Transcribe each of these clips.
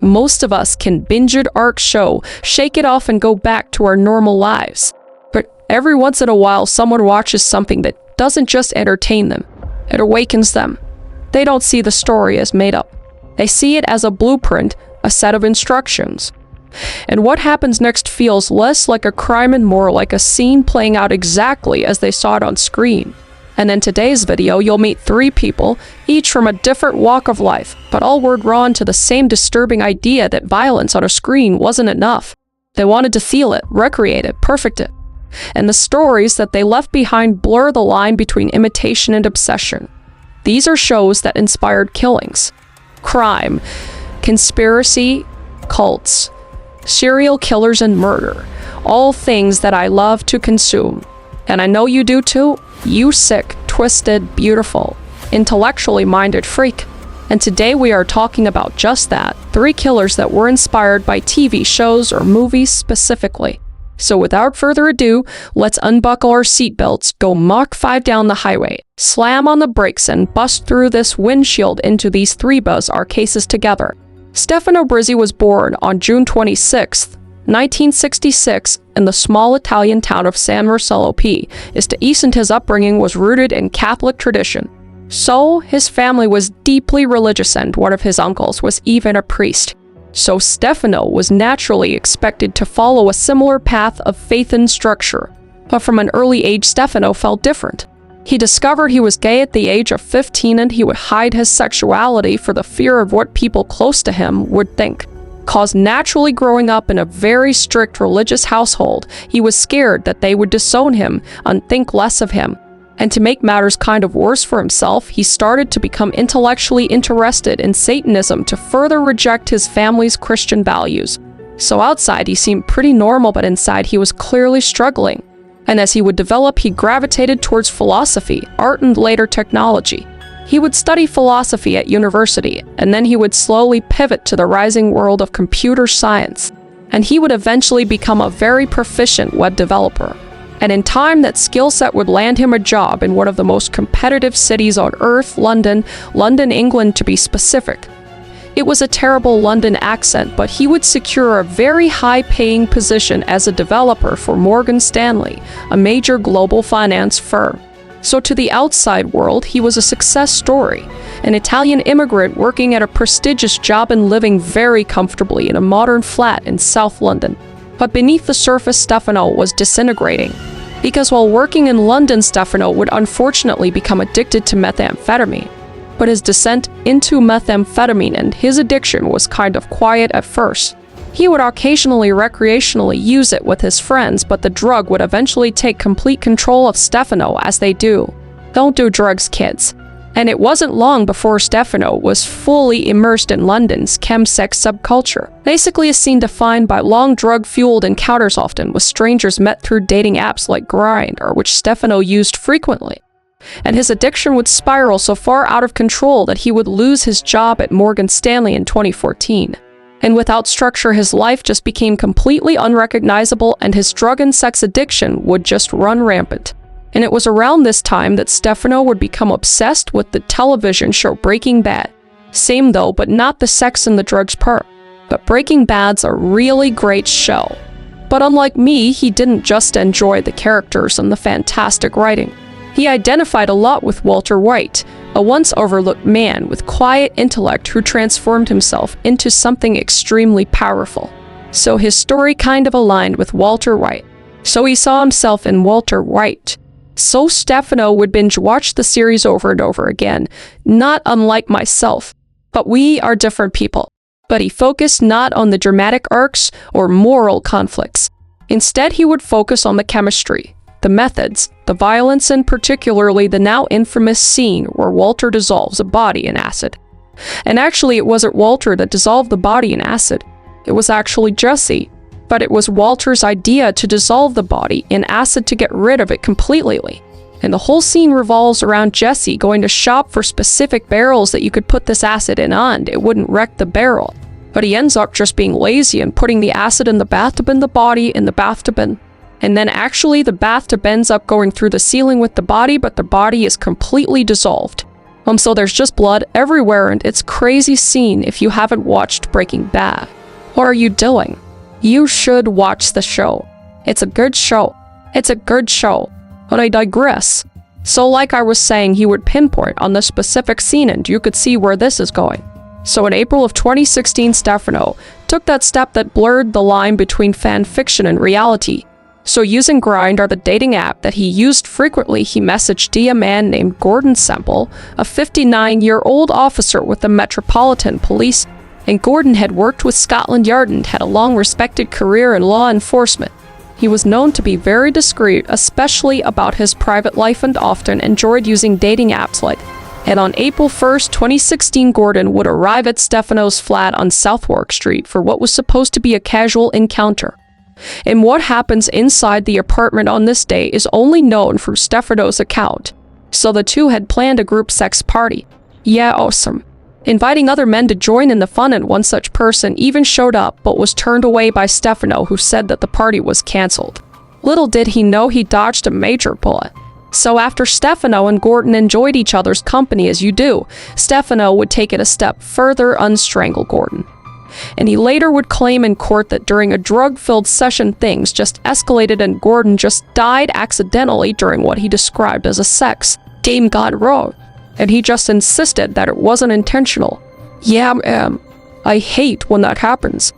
Most of us can binge an arc show, shake it off, and go back to our normal lives. But every once in a while, someone watches something that doesn't just entertain them, it awakens them. They don't see the story as made up. They see it as a blueprint, a set of instructions. And what happens next feels less like a crime and more like a scene playing out exactly as they saw it on screen. And in today's video, you'll meet 3 people, each from a different walk of life, but all were drawn to the same disturbing idea that violence on a screen wasn't enough. They wanted to feel it, recreate it, perfect it. And the stories that they left behind blur the line between imitation and obsession. These are shows that inspired killings, crime, conspiracy, cults, serial killers, and murder. All things that I love to consume. And I know you do too. You sick, twisted, beautiful, intellectually minded freak. And today we are talking about just that. 3 killers that were inspired by TV shows or movies specifically. So without further ado, let's unbuckle our seatbelts, go Mach 5 down the highway, slam on the brakes, and bust through this windshield into these 3 bizarre cases together. Stefano Brizzi was born on June 26, 1966, in the small Italian town of San Marcello P. East, and his upbringing was rooted in Catholic tradition. So, his family was deeply religious and one of his uncles was even a priest. So Stefano was naturally expected to follow a similar path of faith and structure. But from an early age, Stefano felt different. He discovered he was gay at the age of 15 and he would hide his sexuality for the fear of what people close to him would think. Cause naturally growing up in a very strict religious household, he was scared that they would disown him and think less of him. And to make matters kind of worse for himself, he started to become intellectually interested in Satanism to further reject his family's Christian values. So outside he seemed pretty normal, but inside he was clearly struggling. And as he would develop, he gravitated towards philosophy, art, and later technology. He would study philosophy at university, and then he would slowly pivot to the rising world of computer science. And he would eventually become a very proficient web developer. And in time, that skill set would land him a job in one of the most competitive cities on earth, London, England to be specific. It was a terrible London accent, but he would secure a very high-paying position as a developer for Morgan Stanley, a major global finance firm. So to the outside world, he was a success story, an Italian immigrant working at a prestigious job and living very comfortably in a modern flat in South London. But beneath the surface, Stefano was disintegrating. Because while working in London, Stefano would unfortunately become addicted to methamphetamine. But his descent into methamphetamine and his addiction was kind of quiet at first. He would occasionally recreationally use it with his friends, but the drug would eventually take complete control of Stefano, as they do. Don't do drugs, kids. And it wasn't long before Stefano was fully immersed in London's chemsex subculture, basically a scene defined by long drug-fueled encounters, often with strangers met through dating apps like Grindr, which Stefano used frequently. And his addiction would spiral so far out of control that he would lose his job at Morgan Stanley in 2014. And without structure, his life just became completely unrecognizable, and his drug and sex addiction would just run rampant. And it was around this time that Stefano would become obsessed with the television show Breaking Bad. Same though, but not the sex and the drugs part. But Breaking Bad's a really great show. But unlike me, he didn't just enjoy the characters and the fantastic writing. He identified a lot with Walter White, a once overlooked man with quiet intellect who transformed himself into something extremely powerful. So his story kind of aligned with Walter White. So he saw himself in Walter White. So Stefano would binge watch the series over and over again, not unlike myself. But we are different people. But he focused not on the dramatic arcs or moral conflicts. Instead, he would focus on the chemistry, the methods, the violence, and particularly the now infamous scene where Walter dissolves a body in acid. And actually, it wasn't Walter that dissolved the body in acid. It was actually Jesse. But it was Walter's idea to dissolve the body in acid to get rid of it completely. And the whole scene revolves around Jesse going to shop for specific barrels that you could put this acid in and it wouldn't wreck the barrel. But he ends up just being lazy and putting the acid in the bathtub and the body in the bathtub. And then actually the bathtub ends up going through the ceiling with the body, but the body is completely dissolved. So there's just blood everywhere, and it's crazy scene if you haven't watched Breaking Bad. What are you doing? You should watch the show. It's a good show. It's a good show. But I digress. So like I was saying, he would pinpoint on the specific scene and you could see where this is going. So in April of 2016, Stefano took that step that blurred the line between fan fiction and reality. So using Grindr, the dating app that he used frequently, he messaged a man named Gordon Semple, a 59-year-old officer with the Metropolitan Police, and Gordon had worked with Scotland Yard and had a long-respected career in law enforcement. He was known to be very discreet, especially about his private life, and often enjoyed using dating apps like. And on April 1st, 2016, Gordon would arrive at Stefano's flat on Southwark Street for what was supposed to be a casual encounter. And what happens inside the apartment on this day is only known from Stefano's account. So the two had planned a group sex party. Yeah, awesome. Inviting other men to join in the fun, and one such person even showed up but was turned away by Stefano, who said that the party was cancelled. Little did he know he dodged a major bullet. So after Stefano and Gordon enjoyed each other's company as you do, Stefano would take it a step further, unstrangle Gordon. And he later would claim in court that during a drug-filled session things just escalated and Gordon just died accidentally during what he described as a sex game gone wrong. And he just insisted that it wasn't intentional. Yeah, I hate when that happens.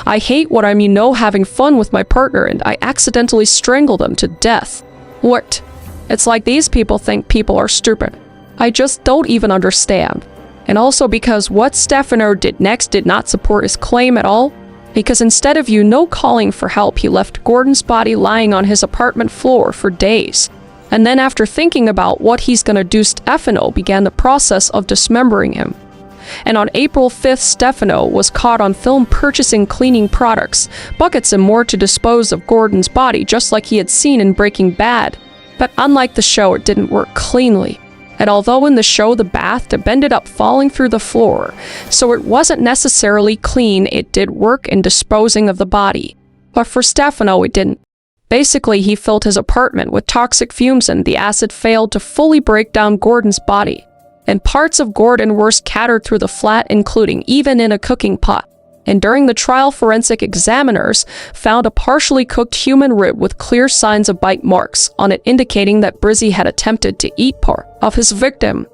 I hate when I'm, having fun with my partner and I accidentally strangle them to death. What? It's like these people think people are stupid. I just don't even understand. And also because what Stefano did next did not support his claim at all. Because instead of calling for help, he left Gordon's body lying on his apartment floor for days. And then after thinking about what he's gonna do, Stefano began the process of dismembering him. And on April 5th, Stefano was caught on film purchasing cleaning products, buckets and more to dispose of Gordon's body, just like he had seen in Breaking Bad. But unlike the show, it didn't work cleanly. And although in the show the bathtub ended up falling through the floor, so it wasn't necessarily clean, it did work in disposing of the body. But for Stefano, it didn't. Basically, he filled his apartment with toxic fumes and the acid failed to fully break down Gordon's body. And parts of Gordon were scattered through the flat, including even in a cooking pot. And during the trial, forensic examiners found a partially cooked human rib with clear signs of bite marks on it, indicating that Brizzy had attempted to eat part of his victim,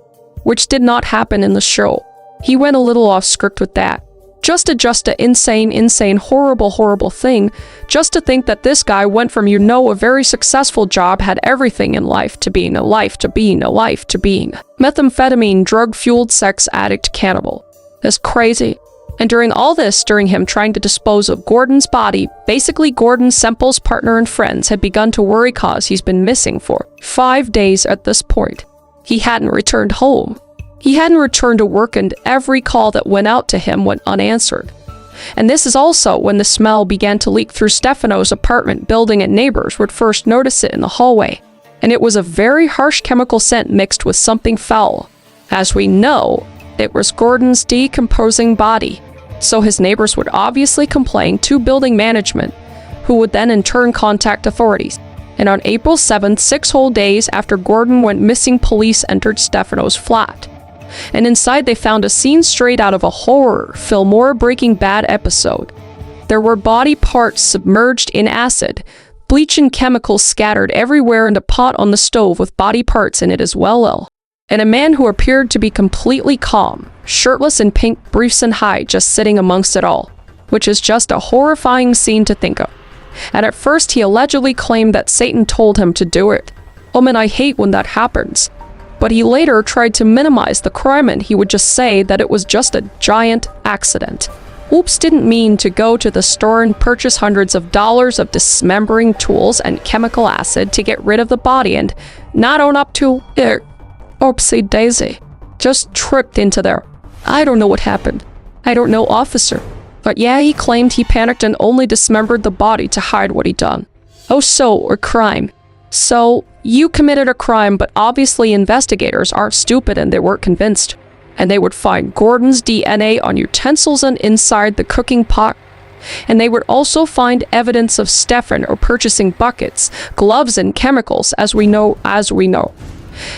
which did not happen in the show. He went a little off script with that. Just a insane, horrible thing. Just to think that this guy went from, a very successful job, had everything in life, to being methamphetamine, drug-fueled sex addict cannibal. That's crazy. And during all this, during him trying to dispose of Gordon's body, basically Gordon Semple's partner and friends had begun to worry cause he's been missing for 5 days at this point. He hadn't returned home. He hadn't returned to work, and every call that went out to him went unanswered. And this is also when the smell began to leak through Stefano's apartment building, and neighbors would first notice it in the hallway. And it was a very harsh chemical scent mixed with something foul. As we know, it was Gordon's decomposing body. So his neighbors would obviously complain to building management, who would then in turn contact authorities. And on April 7th, 6 whole days after Gordon went missing, police entered Stefano's flat. And inside they found a scene straight out of a horror film or Breaking Bad episode. There were body parts submerged in acid, bleach and chemicals scattered everywhere, and a pot on the stove with body parts in it as well. And a man who appeared to be completely calm, shirtless in pink briefs and hide, just sitting amongst it all, which is just a horrifying scene to think of. And at first he allegedly claimed that Satan told him to do it. Man, I hate when that happens. But he later tried to minimize the crime, and he would just say that it was just a giant accident. Oops didn't mean to go to the store and purchase hundreds of dollars of dismembering tools and chemical acid to get rid of the body and not own up to it. Oopsie daisy. Just tripped into there. I don't know what happened. I don't know, officer. But yeah, he claimed he panicked and only dismembered the body to hide what he'd done. So, a crime. So, you committed a crime, but obviously investigators aren't stupid and they weren't convinced. And they would find Gordon's DNA on utensils and inside the cooking pot. And they would also find evidence of Stefan or purchasing buckets, gloves, and chemicals, as we know.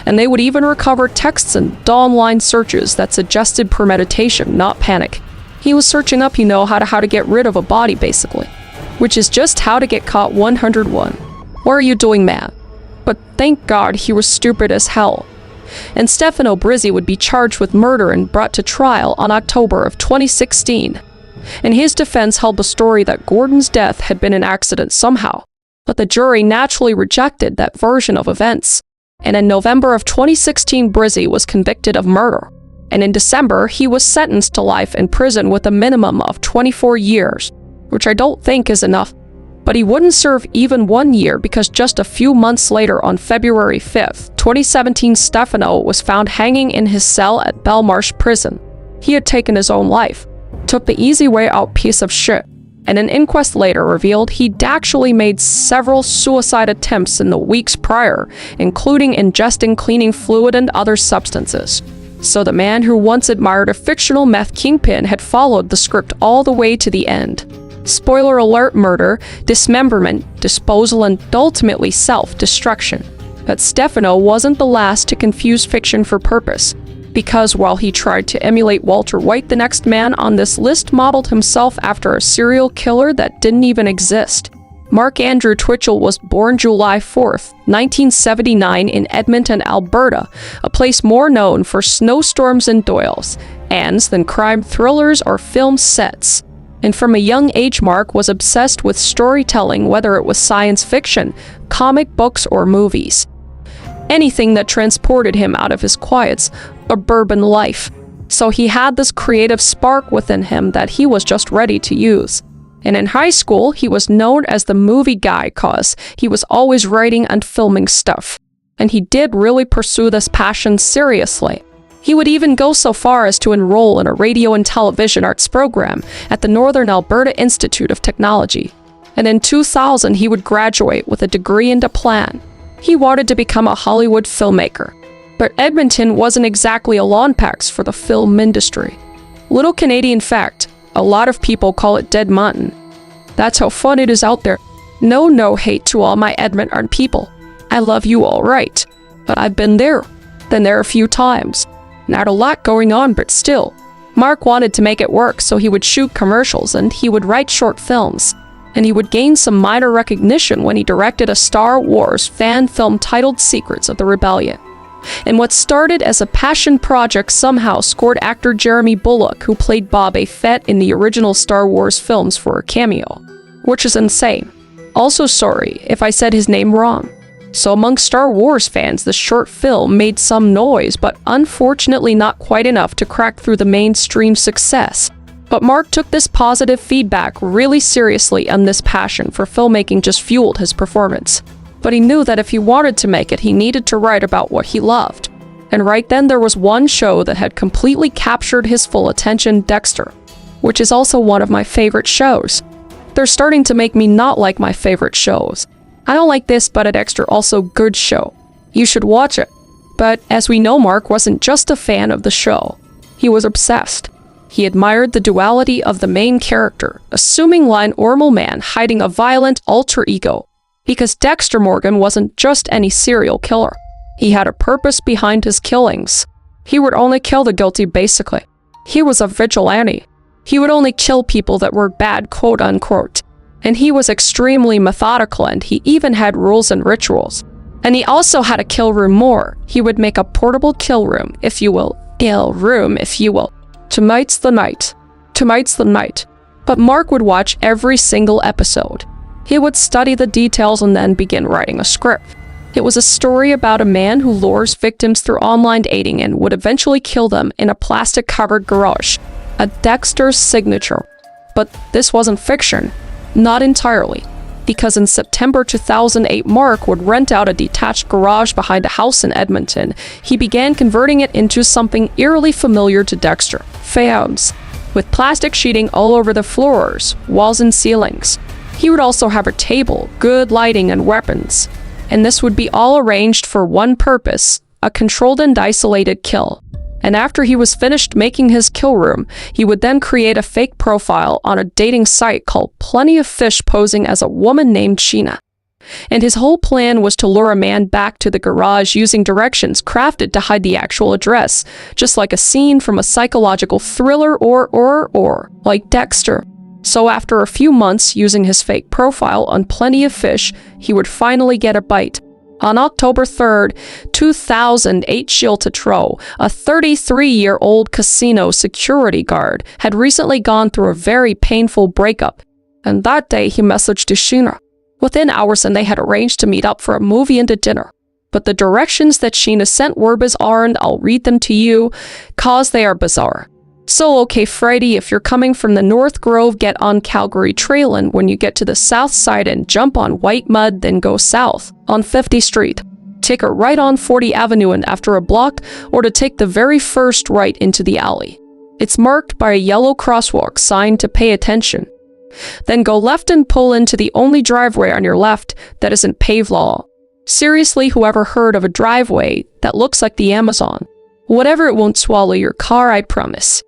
And they would even recover texts and online searches that suggested premeditation, not panic. He was searching up, how to get rid of a body, basically. Which is just how to get caught 101. What are you doing, man? But thank God he was stupid as hell. And Stefano Brizzi would be charged with murder and brought to trial on October of 2016. And his defense held the story that Gordon's death had been an accident somehow. But the jury naturally rejected that version of events. And in November of 2016, Brizzi was convicted of murder. And in December, he was sentenced to life in prison with a minimum of 24 years, which I don't think is enough. But he wouldn't serve even 1 year because just a few months later, on February 5th, 2017, Stefano was found hanging in his cell at Belmarsh Prison. He had taken his own life. Took the easy way out, piece of shit. And an inquest later revealed he'd actually made several suicide attempts in the weeks prior, including ingesting cleaning fluid and other substances. So the man who once admired a fictional meth kingpin had followed the script all the way to the end. Spoiler alert: murder, dismemberment, disposal, and ultimately self-destruction. But Stefano wasn't the last to confuse fiction for purpose. Because while he tried to emulate Walter White, the next man on this list modeled himself after a serial killer that didn't even exist. Mark Andrew Twitchell was born July 4th, 1979 in Edmonton, Alberta, a place more known for snowstorms and doyles, ands than crime thrillers or film sets. And from a young age, Mark was obsessed with storytelling, whether it was science fiction, comic books, or movies. Anything that transported him out of his quiet, suburban life. So he had this creative spark within him that he was just ready to use. And in high school, he was known as the movie guy cause he was always writing and filming stuff. And he did really pursue this passion seriously. He would even go so far as to enroll in a radio and television arts program at the Northern Alberta Institute of Technology. And in 2000, he would graduate with a degree and a plan. He wanted to become a Hollywood filmmaker. But Edmonton wasn't exactly a lawn pax for the film industry. Little Canadian fact, a lot of people call it dead mutton. That's how fun it is out there. No hate to all my Edmonton people. I love you all right. But I've been there a few times. Not a lot going on, but still. Mark wanted to make it work, so he would shoot commercials and he would write short films. And he would gain some minor recognition when he directed a Star Wars fan film titled Secrets of the Rebellion. And what started as a passion project somehow scored actor Jeremy Bulloch, who played Boba Fett in the original Star Wars films, for a cameo. Which is insane. Also sorry if I said his name wrong. So among Star Wars fans, the short film made some noise, but unfortunately not quite enough to crack through the mainstream success. But Mark took this positive feedback really seriously, and this passion for filmmaking just fueled his performance. But he knew that if he wanted to make it, he needed to write about what he loved. And right then there was one show that had completely captured his full attention, Dexter, which is also one of my favorite shows. They're starting to make me not like my favorite shows. I don't like this, but a Dexter also good show. You should watch it. But as we know, Mark wasn't just a fan of the show. He was obsessed. He admired the duality of the main character, assuming line normal man hiding a violent alter ego. Because Dexter Morgan wasn't just any serial killer. He had a purpose behind his killings. He would only kill the guilty, basically. He was a vigilante. He would only kill people that were bad, quote unquote. And he was extremely methodical, and he even had rules and rituals. And he also had a kill room more. He would make a portable kill room, if you will. Tonight's the night. But Mark would watch every single episode. He would study the details and then begin writing a script. It was a story about a man who lures victims through online dating and would eventually kill them in a plastic-covered garage. A Dexter's signature. But this wasn't fiction. Not entirely. Because in September 2008, Mark would rent out a detached garage behind a house in Edmonton. He began converting it into something eerily familiar to Dexter. Fans. With plastic sheeting all over the floors, walls, and ceilings. He would also have a table, good lighting, and weapons. And this would be all arranged for one purpose, a controlled and isolated kill. And after he was finished making his kill room, he would then create a fake profile on a dating site called Plenty of Fish, posing as a woman named Sheena. And his whole plan was to lure a man back to the garage using directions crafted to hide the actual address, just like a scene from a psychological thriller or like Dexter. So after a few months using his fake profile on Plenty of Fish, he would finally get a bite. On October 3rd, 2008, Gilles Tétrault, a 33-year-old casino security guard, had recently gone through a very painful breakup. And that day he messaged to Sheena within hours, and they had arranged to meet up for a movie and a dinner. But the directions that Sheena sent were bizarre, and I'll read them to you, cause they are bizarre. So okay, Friday, if you're coming from the North Grove, get on Calgary Trail, and when you get to the south side and jump on White Mud, then go south on 50th Street. Take a right on 40 Avenue and after a block, or to take the very first right into the alley. It's marked by a yellow crosswalk sign to pay attention. Then go left and pull into the only driveway on your left that isn't paved law. Seriously, whoever heard of a driveway that looks like the Amazon? Whatever, it won't swallow your car, I promise.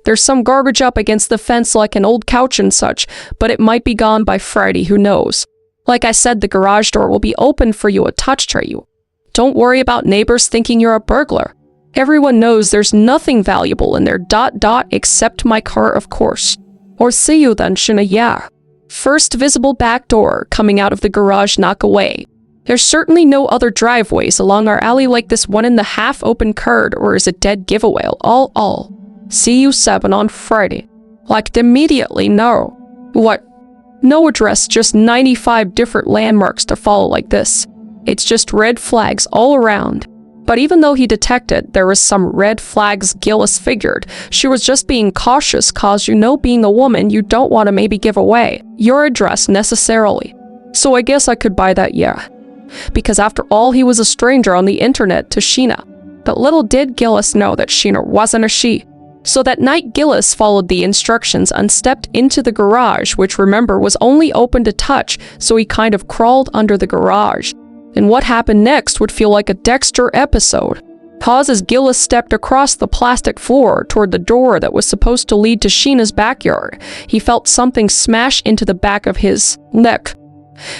There's some garbage up against the fence like an old couch and such, but it might be gone by Friday, who knows. Like I said, the garage door will be open for you, a touch tray you. Don't worry about neighbors thinking you're a burglar. Everyone knows there's nothing valuable in there ... except my car, of course. Or see you then, Sheena, yeah. First visible back door coming out of the garage, knock away. There's certainly no other driveways along our alley like this one in the half-open card, or is it dead giveaway, all. See you 7 on Friday. Like immediately, no. What? No address, just 95 different landmarks to follow like this. It's just red flags all around. But even though he detected there was some red flags, Gillis figured she was just being cautious, cause being a woman, you don't want to maybe give away your address necessarily. So I guess I could buy that, yeah. Because after all, he was a stranger on the internet to Sheena. But little did Gillis know that Sheena wasn't a she. So that night, Gillis followed the instructions and stepped into the garage, which remember was only open to touch, so he kind of crawled under the garage. And what happened next would feel like a Dexter episode. Cause as Gillis stepped across the plastic floor toward the door that was supposed to lead to Sheena's backyard, he felt something smash into the back of his neck.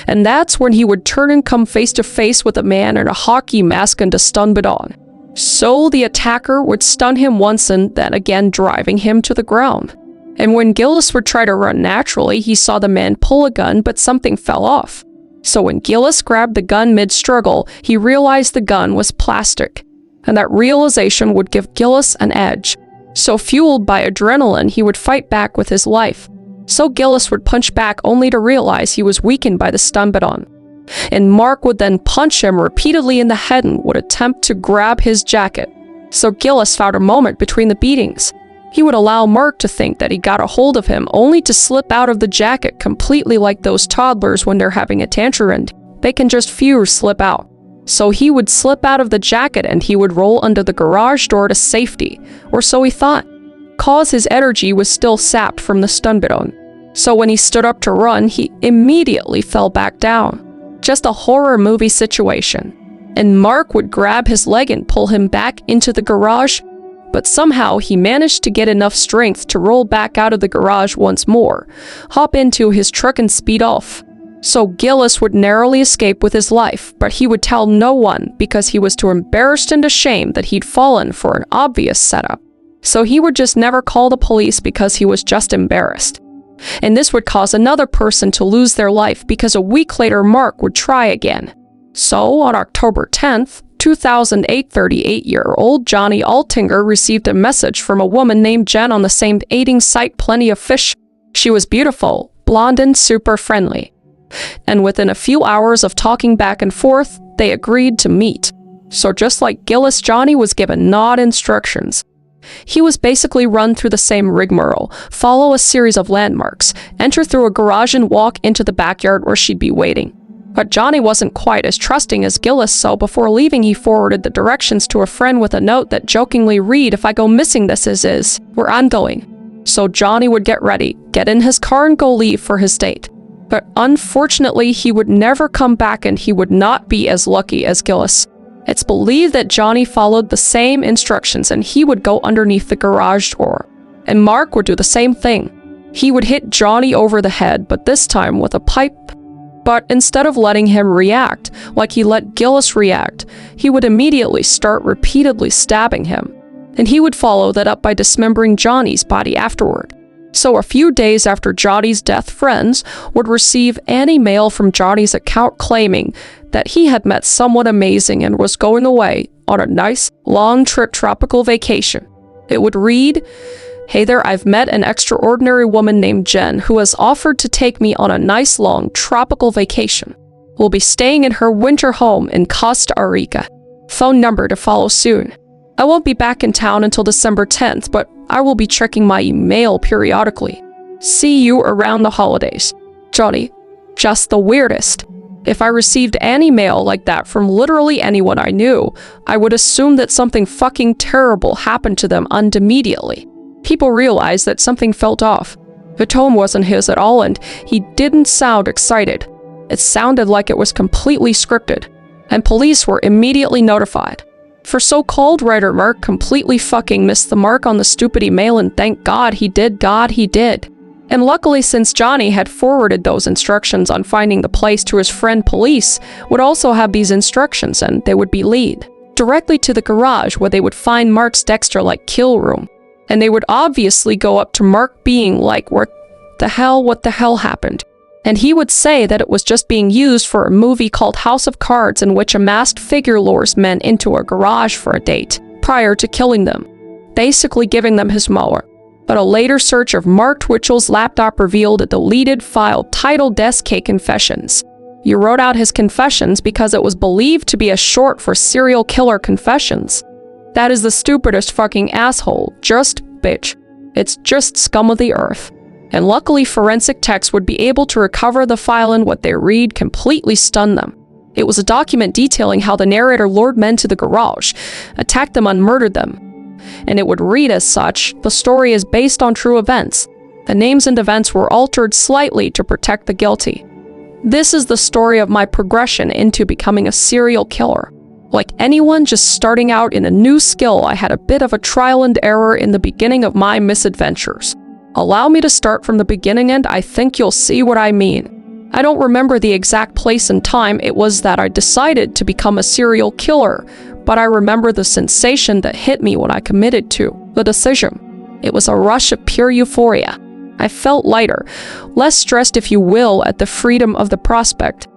And that's when he would turn and come face to face with a man in a hockey mask and a stun baton. So the attacker would stun him once and then again, driving him to the ground. And when Gillis would try to run naturally, he saw the man pull a gun, but something fell off. So when Gillis grabbed the gun mid-struggle, he realized the gun was plastic. And that realization would give Gillis an edge. So fueled by adrenaline, he would fight back with his life. So Gillis would punch back only to realize he was weakened by the stun baton. And Mark would then punch him repeatedly in the head and would attempt to grab his jacket. So Gillis found a moment between the beatings. He would allow Mark to think that he got a hold of him, only to slip out of the jacket completely like those toddlers when they're having a tantrum and they can just slip out. So he would slip out of the jacket and he would roll under the garage door to safety, or so he thought, cause his energy was still sapped from the stun baton. So when he stood up to run, he immediately fell back down. Just a horror movie situation. And Mark would grab his leg and pull him back into the garage, but somehow he managed to get enough strength to roll back out of the garage once more, hop into his truck and speed off. So Gillis would narrowly escape with his life, but he would tell no one because he was too embarrassed and ashamed that he'd fallen for an obvious setup. So he would just never call the police because he was just embarrassed. And this would cause another person to lose their life because a week later Mark would try again. So on October 10th, 2008, 38-year-old Johnny Altinger received a message from a woman named Jen on the same dating site Plenty of Fish. She was beautiful, blonde and super friendly. And within a few hours of talking back and forth, they agreed to meet. So just like Gillis, Johnny was given odd instructions. He was basically run through the same rigmarole, follow a series of landmarks, enter through a garage and walk into the backyard where she'd be waiting. But Johnny wasn't quite as trusting as Gillis, so before leaving he forwarded the directions to a friend with a note that jokingly read, "If I go missing, this is where I'm going." So Johnny would get ready, get in his car and go leave for his date. But unfortunately, he would never come back and he would not be as lucky as Gillis. It's believed that Johnny followed the same instructions and he would go underneath the garage door. And Mark would do the same thing. He would hit Johnny over the head, but this time with a pipe. But instead of letting him react, like he let Gillis react, he would immediately start repeatedly stabbing him. And he would follow that up by dismembering Johnny's body afterward. So a few days after Johnny's death, friends would receive an email from Johnny's account claiming that he had met someone amazing and was going away on a nice, long-trip tropical vacation. It would read, "Hey there, I've met an extraordinary woman named Jen who has offered to take me on a nice, long, tropical vacation. We'll be staying in her winter home in Costa Rica. Phone number to follow soon. I won't be back in town until December 10th, but I will be checking my email periodically. See you around the holidays. Johnny." Just the weirdest. If I received an email like that from literally anyone I knew, I would assume that something fucking terrible happened to them immediately. People realized that something felt off. The tone wasn't his at all, and he didn't sound excited. It sounded like it was completely scripted, and police were immediately notified. For so-called writer Mark completely fucking missed the mark on the stupid email, and thank God he did. And luckily, since Johnny had forwarded those instructions on finding the place to his friend, police would also have these instructions, and they would be lead directly to the garage where they would find Mark's Dexter-like kill room. And they would obviously go up to Mark being like, what the hell happened? And he would say that it was just being used for a movie called House of Cards, in which a masked figure lures men into a garage for a date prior to killing them, basically giving them his mower. But a later search of Mark Twitchell's laptop revealed a deleted file titled SK Confessions. He wrote out his confessions because it was believed to be a short for serial killer confessions. That is the stupidest fucking asshole. Just bitch. It's just scum of the earth. And luckily, forensic techs would be able to recover the file, and what they read completely stunned them. It was a document detailing how the narrator lured men to the garage, attacked them and murdered them. And it would read as such: the story is based on true events. The names and events were altered slightly to protect the guilty. This is the story of my progression into becoming a serial killer. Like anyone just starting out in a new skill, I had a bit of a trial and error in the beginning of my misadventures. Allow me to start from the beginning, and I think you'll see what I mean. I don't remember the exact place and time it was that I decided to become a serial killer, but I remember the sensation that hit me when I committed to the decision. It was a rush of pure euphoria. I felt lighter, less stressed if you will, at the freedom of the prospect.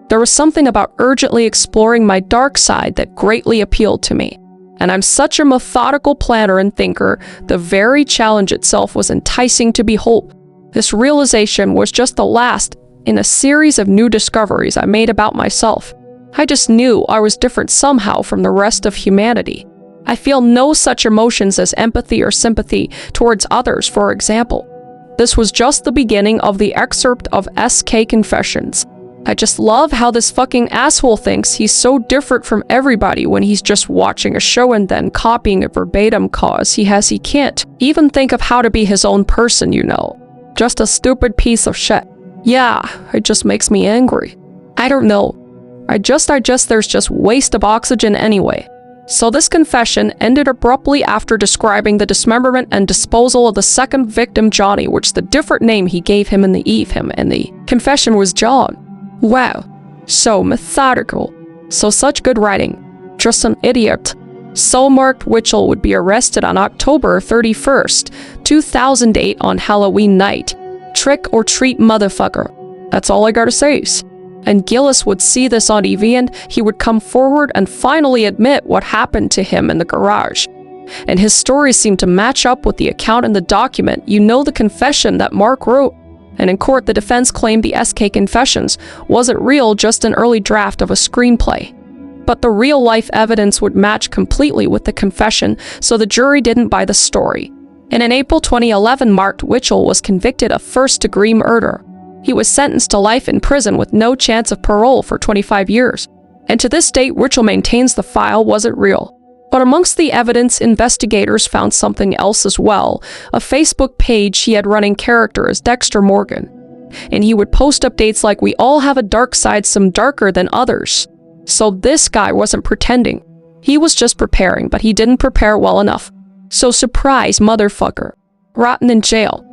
There was something about urgently exploring my dark side that greatly appealed to me. And I'm such a methodical planner and thinker, the very challenge itself was enticing to behold. This realization was just the last in a series of new discoveries I made about myself. I just knew I was different somehow from the rest of humanity. I feel no such emotions as empathy or sympathy towards others, for example. This was just the beginning of the excerpt of SK Confessions. I just love how this fucking asshole thinks he's so different from everybody when he's just watching a show and then copying it verbatim cause he can't even think of how to be his own person, you know. Just a stupid piece of shit. Yeah, it just makes me angry. I don't know. There's just waste of oxygen anyway. So this confession ended abruptly after describing the dismemberment and disposal of the second victim, Johnny, which the different name he gave him in the and the confession was John. Wow, so methodical. So such good writing. Just an idiot. So Mark Twitchell would be arrested on October 31st, 2008 on Halloween night. Trick or treat motherfucker. That's all I gotta say. And Gillis would see this on TV, and he would come forward and finally admit what happened to him in the garage. And his story seemed to match up with the account in the document, the confession that Mark wrote. And in court, the defense claimed the SK Confessions wasn't real, just an early draft of a screenplay. But the real-life evidence would match completely with the confession, so the jury didn't buy the story. And in April 2011, Mark Twitchell was convicted of first-degree murder. He was sentenced to life in prison with no chance of parole for 25 years. And to this date, Twitchell maintains the file wasn't real. But amongst the evidence, investigators found something else as well, a Facebook page he had running character as Dexter Morgan. And he would post updates like, "We all have a dark side, some darker than others." So this guy wasn't pretending. He was just preparing, but he didn't prepare well enough. So surprise, motherfucker. Rotten in jail.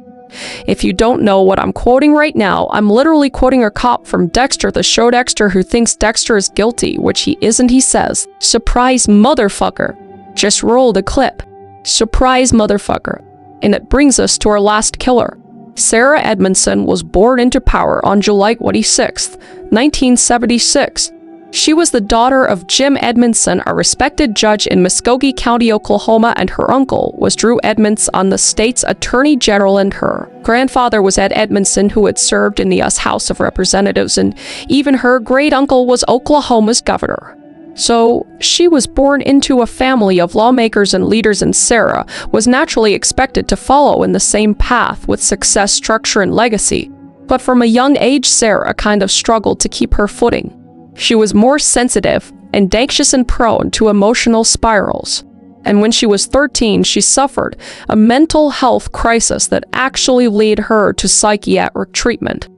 If you don't know what I'm quoting right now, I'm literally quoting a cop from Dexter, the show Dexter, who thinks Dexter is guilty, which he isn't, he says. Surprise motherfucker. Just roll the clip. Surprise motherfucker. And it brings us to our last killer. Sarah Edmondson was born into power on July 26, 1976. She was the daughter of Jim Edmondson, a respected judge in Muskogee County, Oklahoma, and her uncle was Drew Edmondson, the state's attorney general, and her grandfather was Ed Edmondson, who had served in the U.S. House of Representatives, and even her great-uncle was Oklahoma's governor. So, she was born into a family of lawmakers and leaders, and Sarah was naturally expected to follow in the same path with success, structure, and legacy. But from a young age, Sarah kind of struggled to keep her footing. She was more sensitive and anxious and prone to emotional spirals. And when she was 13, she suffered a mental health crisis that actually led her to psychiatric treatment.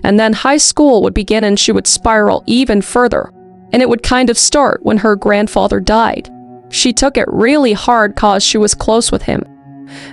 And then high school would begin and she would spiral even further. And it would kind of start when her grandfather died. She took it really hard cause she was close with him.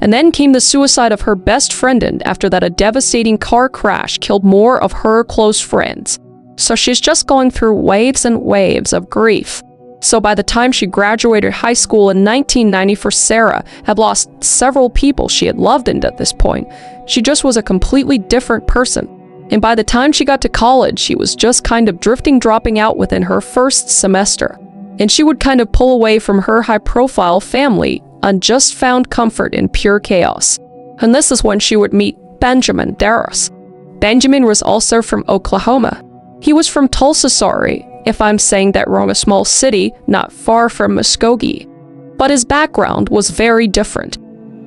And then came the suicide of her best friend, and after that a devastating car crash killed more of her close friends. So she's just going through waves and waves of grief. So by the time she graduated high school in 1994, Sarah had lost several people she had loved, and at this point, she just was a completely different person. And by the time she got to college, she was just kind of dropping out within her first semester. And she would kind of pull away from her high-profile family and just found comfort in pure chaos. And this is when she would meet Benjamin Darras. Benjamin was also from Oklahoma. He was from Tulsa, sorry, if I'm saying that wrong, a small city not far from Muskogee. But his background was very different.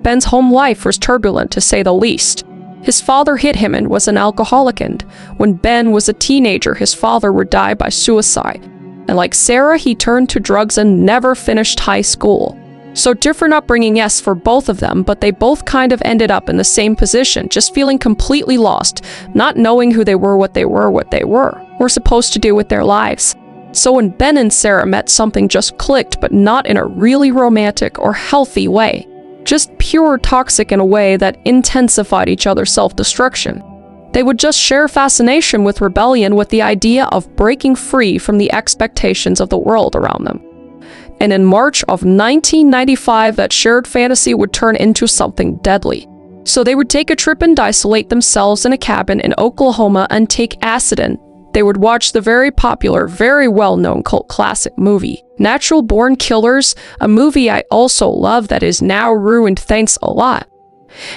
Ben's home life was turbulent, to say the least. His father hit him and was an alcoholic, and when Ben was a teenager, his father would die by suicide. And like Sarah, he turned to drugs and never finished high school. So different upbringing, yes, for both of them, but they both kind of ended up in the same position, just feeling completely lost, not knowing who they were, what they were supposed to do with their lives. So when Ben and Sarah met, something just clicked, but not in a really romantic or healthy way. Just pure toxic in a way that intensified each other's self-destruction. They would just share fascination with rebellion, with the idea of breaking free from the expectations of the world around them. And in March of 1995, that shared fantasy would turn into something deadly. So they would take a trip and isolate themselves in a cabin in Oklahoma and take acid, and they would watch the very popular, very well-known cult classic movie, Natural Born Killers, a movie I also love that is now ruined, thanks a lot.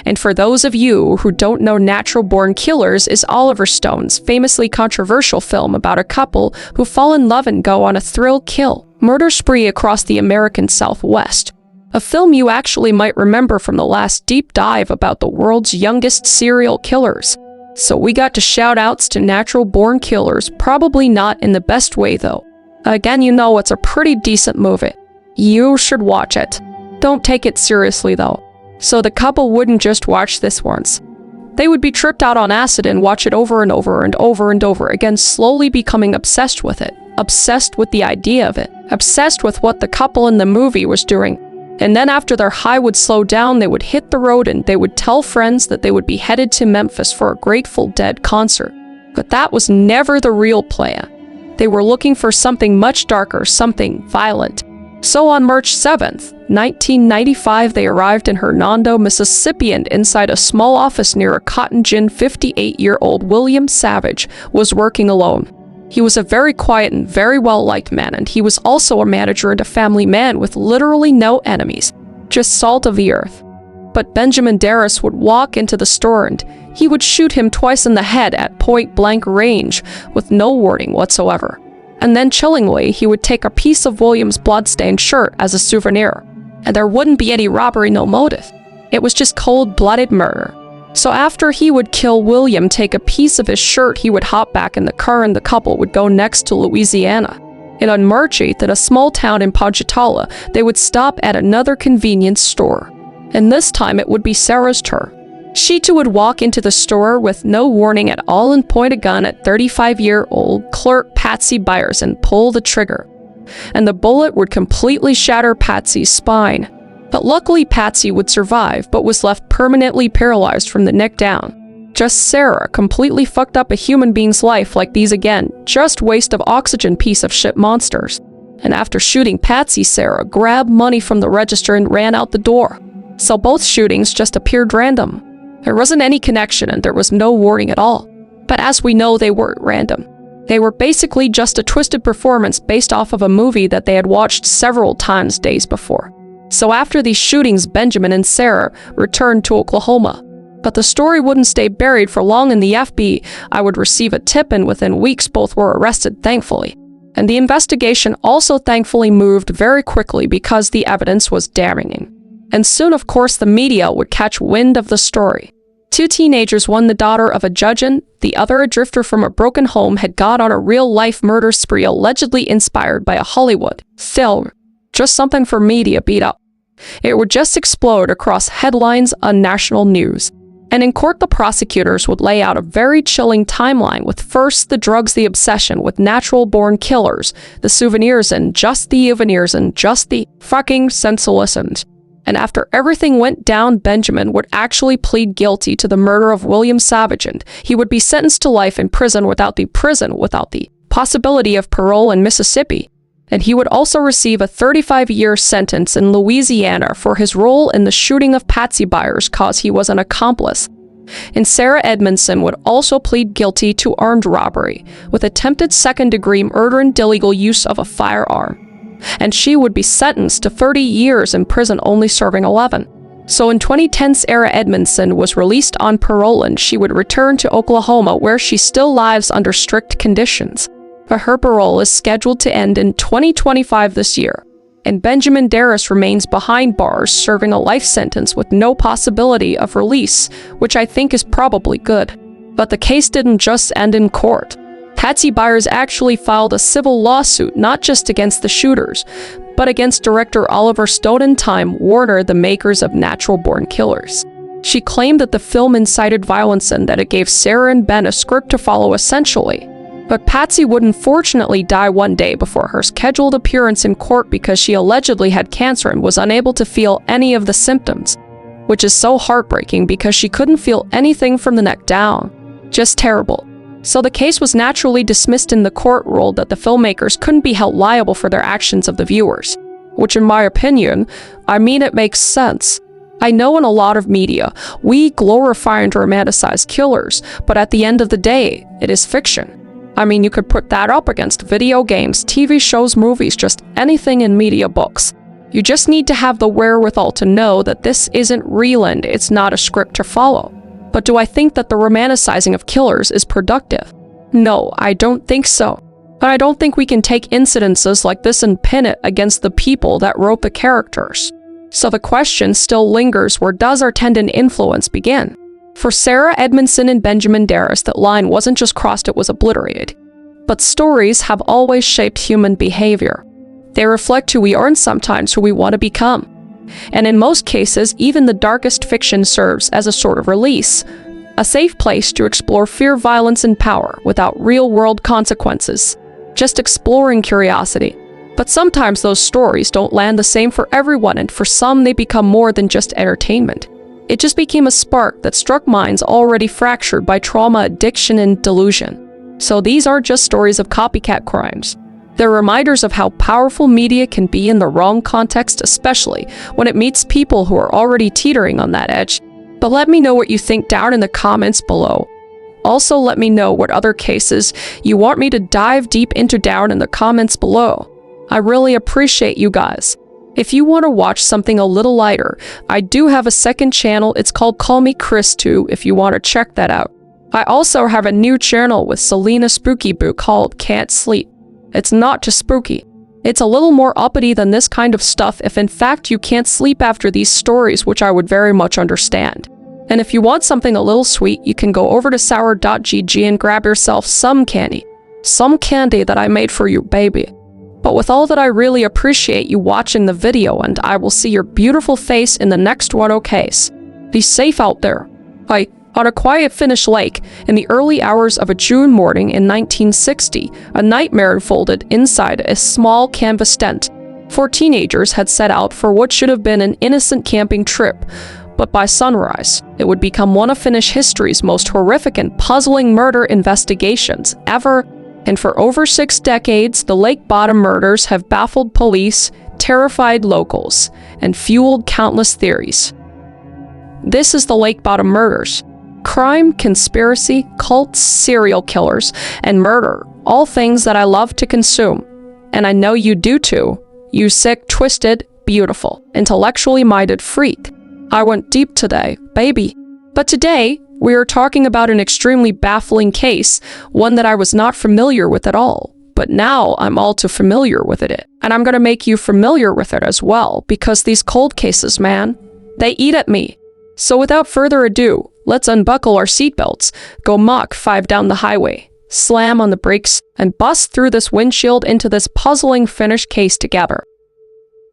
And for those of you who don't know, Natural Born Killers is Oliver Stone's famously controversial film about a couple who fall in love and go on a thrill kill murder spree across the American Southwest. A film you actually might remember from the last deep dive about the world's youngest serial killers. So we got to shout-outs to Natural Born Killers, probably not in the best way though. Again, you know, it's a pretty decent movie. You should watch it. Don't take it seriously though. So the couple wouldn't just watch this once. They would be tripped out on acid and watch it over and over and over and over again, slowly becoming obsessed with it. Obsessed with the idea of it. Obsessed with what the couple in the movie was doing. And then after their high would slow down, they would hit the road and they would tell friends that they would be headed to Memphis for a Grateful Dead concert. But that was never the real plan. They were looking for something much darker, something violent. So on March 7th, 1995, they arrived in Hernando, Mississippi, and inside a small office near a cotton gin, 58-year-old William Savage was working alone. He was a very quiet and very well-liked man, and he was also a manager and a family man with literally no enemies, just salt of the earth. But Benjamin Darras would walk into the store and he would shoot him twice in the head at point-blank range with no warning whatsoever. And then chillingly, he would take a piece of William's blood-stained shirt as a souvenir. And there wouldn't be any robbery, no motive. It was just cold-blooded murder. So after he would kill William, take a piece of his shirt, he would hop back in the car and the couple would go next to Louisiana. And on March 8th, in a small town in Ponchatoula, they would stop at another convenience store. And this time it would be Sarah's turn. She too would walk into the store with no warning at all and point a gun at 35-year-old clerk Patsy Byers and pull the trigger. And the bullet would completely shatter Patsy's spine. But luckily Patsy would survive, but was left permanently paralyzed from the neck down. Just Sarah completely fucked up a human being's life like these again, just waste of oxygen piece of shit monsters. And after shooting Patsy, Sarah grabbed money from the register and ran out the door. So both shootings just appeared random. There wasn't any connection and there was no warning at all. But as we know, they weren't random. They were basically just a twisted performance based off of a movie that they had watched several times days before. So after these shootings, Benjamin and Sarah returned to Oklahoma. But the story wouldn't stay buried for long in the FBI would receive a tip, and within weeks both were arrested, thankfully. And the investigation also thankfully moved very quickly because the evidence was damning. And soon, of course, the media would catch wind of the story. 2 teenagers, one the daughter of a judge and the other a drifter from a broken home, had got on a real-life murder spree allegedly inspired by a Hollywood film. Just something for media beat up. It would just explode across headlines on national news. And in court, the prosecutors would lay out a very chilling timeline with first the drugs, the obsession with natural-born killers, the souvenirs and just the souvenirs and just the fucking senseless. And after everything went down, Benjamin would actually plead guilty to the murder of William Savage, and he would be sentenced to life in prison without the possibility of parole in Mississippi. And he would also receive a 35-year sentence in Louisiana for his role in the shooting of Patsy Byers cause he was an accomplice. And Sarah Edmondson would also plead guilty to armed robbery with attempted second-degree murder and illegal use of a firearm. And she would be sentenced to 30 years in prison, only serving 11. So in 2010, Sarah Edmondson was released on parole and she would return to Oklahoma, where she still lives under strict conditions. But her parole is scheduled to end in 2025 this year. And Benjamin Darris remains behind bars, serving a life sentence with no possibility of release, which I think is probably good. But the case didn't just end in court. Patsy Byers actually filed a civil lawsuit not just against the shooters, but against director Oliver Stone and Time Warner, the makers of Natural Born Killers. She claimed that the film incited violence and that it gave Sarah and Ben a script to follow essentially. But Patsy would unfortunately die one day before her scheduled appearance in court because she allegedly had cancer and was unable to feel any of the symptoms, which is so heartbreaking because she couldn't feel anything from the neck down. Just terrible. So the case was naturally dismissed and the court ruled that the filmmakers couldn't be held liable for their actions of the viewers. Which in my opinion, it makes sense. I know in a lot of media, we glorify and romanticize killers, but at the end of the day, it is fiction. You could put that up against video games, TV shows, movies, just anything in media books. You just need to have the wherewithal to know that this isn't real and it's not a script to follow. But do I think that the romanticizing of killers is productive? No, I don't think so. But I don't think we can take incidences like this and pin it against the people that wrote the characters. So the question still lingers, where does our tendon influence begin? For Sarah Edmondson and Benjamin Darris, that line wasn't just crossed, it was obliterated. But stories have always shaped human behavior. They reflect who we are and sometimes who we want to become. And in most cases, even the darkest fiction serves as a sort of release, a safe place to explore fear, violence, and power without real-world consequences, just exploring curiosity. But sometimes those stories don't land the same for everyone, and for some they become more than just entertainment. It just became a spark that struck minds already fractured by trauma, addiction, and delusion. So these aren't just stories of copycat crimes. They're reminders of how powerful media can be in the wrong context, especially when it meets people who are already teetering on that edge. But let me know what you think down in the comments below. Also, let me know what other cases you want me to dive deep into down in the comments below. I really appreciate you guys. If you want to watch something a little lighter, I do have a second channel. It's called KallMeKris too, if you want to check that out. I also have a new channel with Selena Spooky Boo called Can't Sleep. It's not just spooky. It's a little more uppity than this kind of stuff if in fact you can't sleep after these stories, which I would very much understand. And if you want something a little sweet, you can go over to sour.gg and grab yourself some candy. Some candy that I made for you, baby. But with all that, I really appreciate you watching the video, and I will see your beautiful face in the next one, okay? Be safe out there. Bye. On a quiet Finnish lake, in the early hours of a June morning in 1960, a nightmare unfolded inside a small canvas tent. 4 teenagers had set out for what should have been an innocent camping trip, but by sunrise, it would become one of Finnish history's most horrific and puzzling murder investigations ever, and for over 6 decades, the Lake Bottom murders have baffled police, terrified locals, and fueled countless theories. This is the Lake Bottom murders. Crime, conspiracy, cults, serial killers, and murder, all things that I love to consume. And I know you do too, you sick, twisted, beautiful, intellectually minded freak. I went deep today, baby. But today, we are talking about an extremely baffling case, one that I was not familiar with at all. But now I'm all too familiar with it. And I'm gonna make you familiar with it as well, because these cold cases, man, they eat at me. So without further ado, let's unbuckle our seatbelts, go Mach 5 down the highway, slam on the brakes, and bust through this windshield into this puzzling Finnish case together.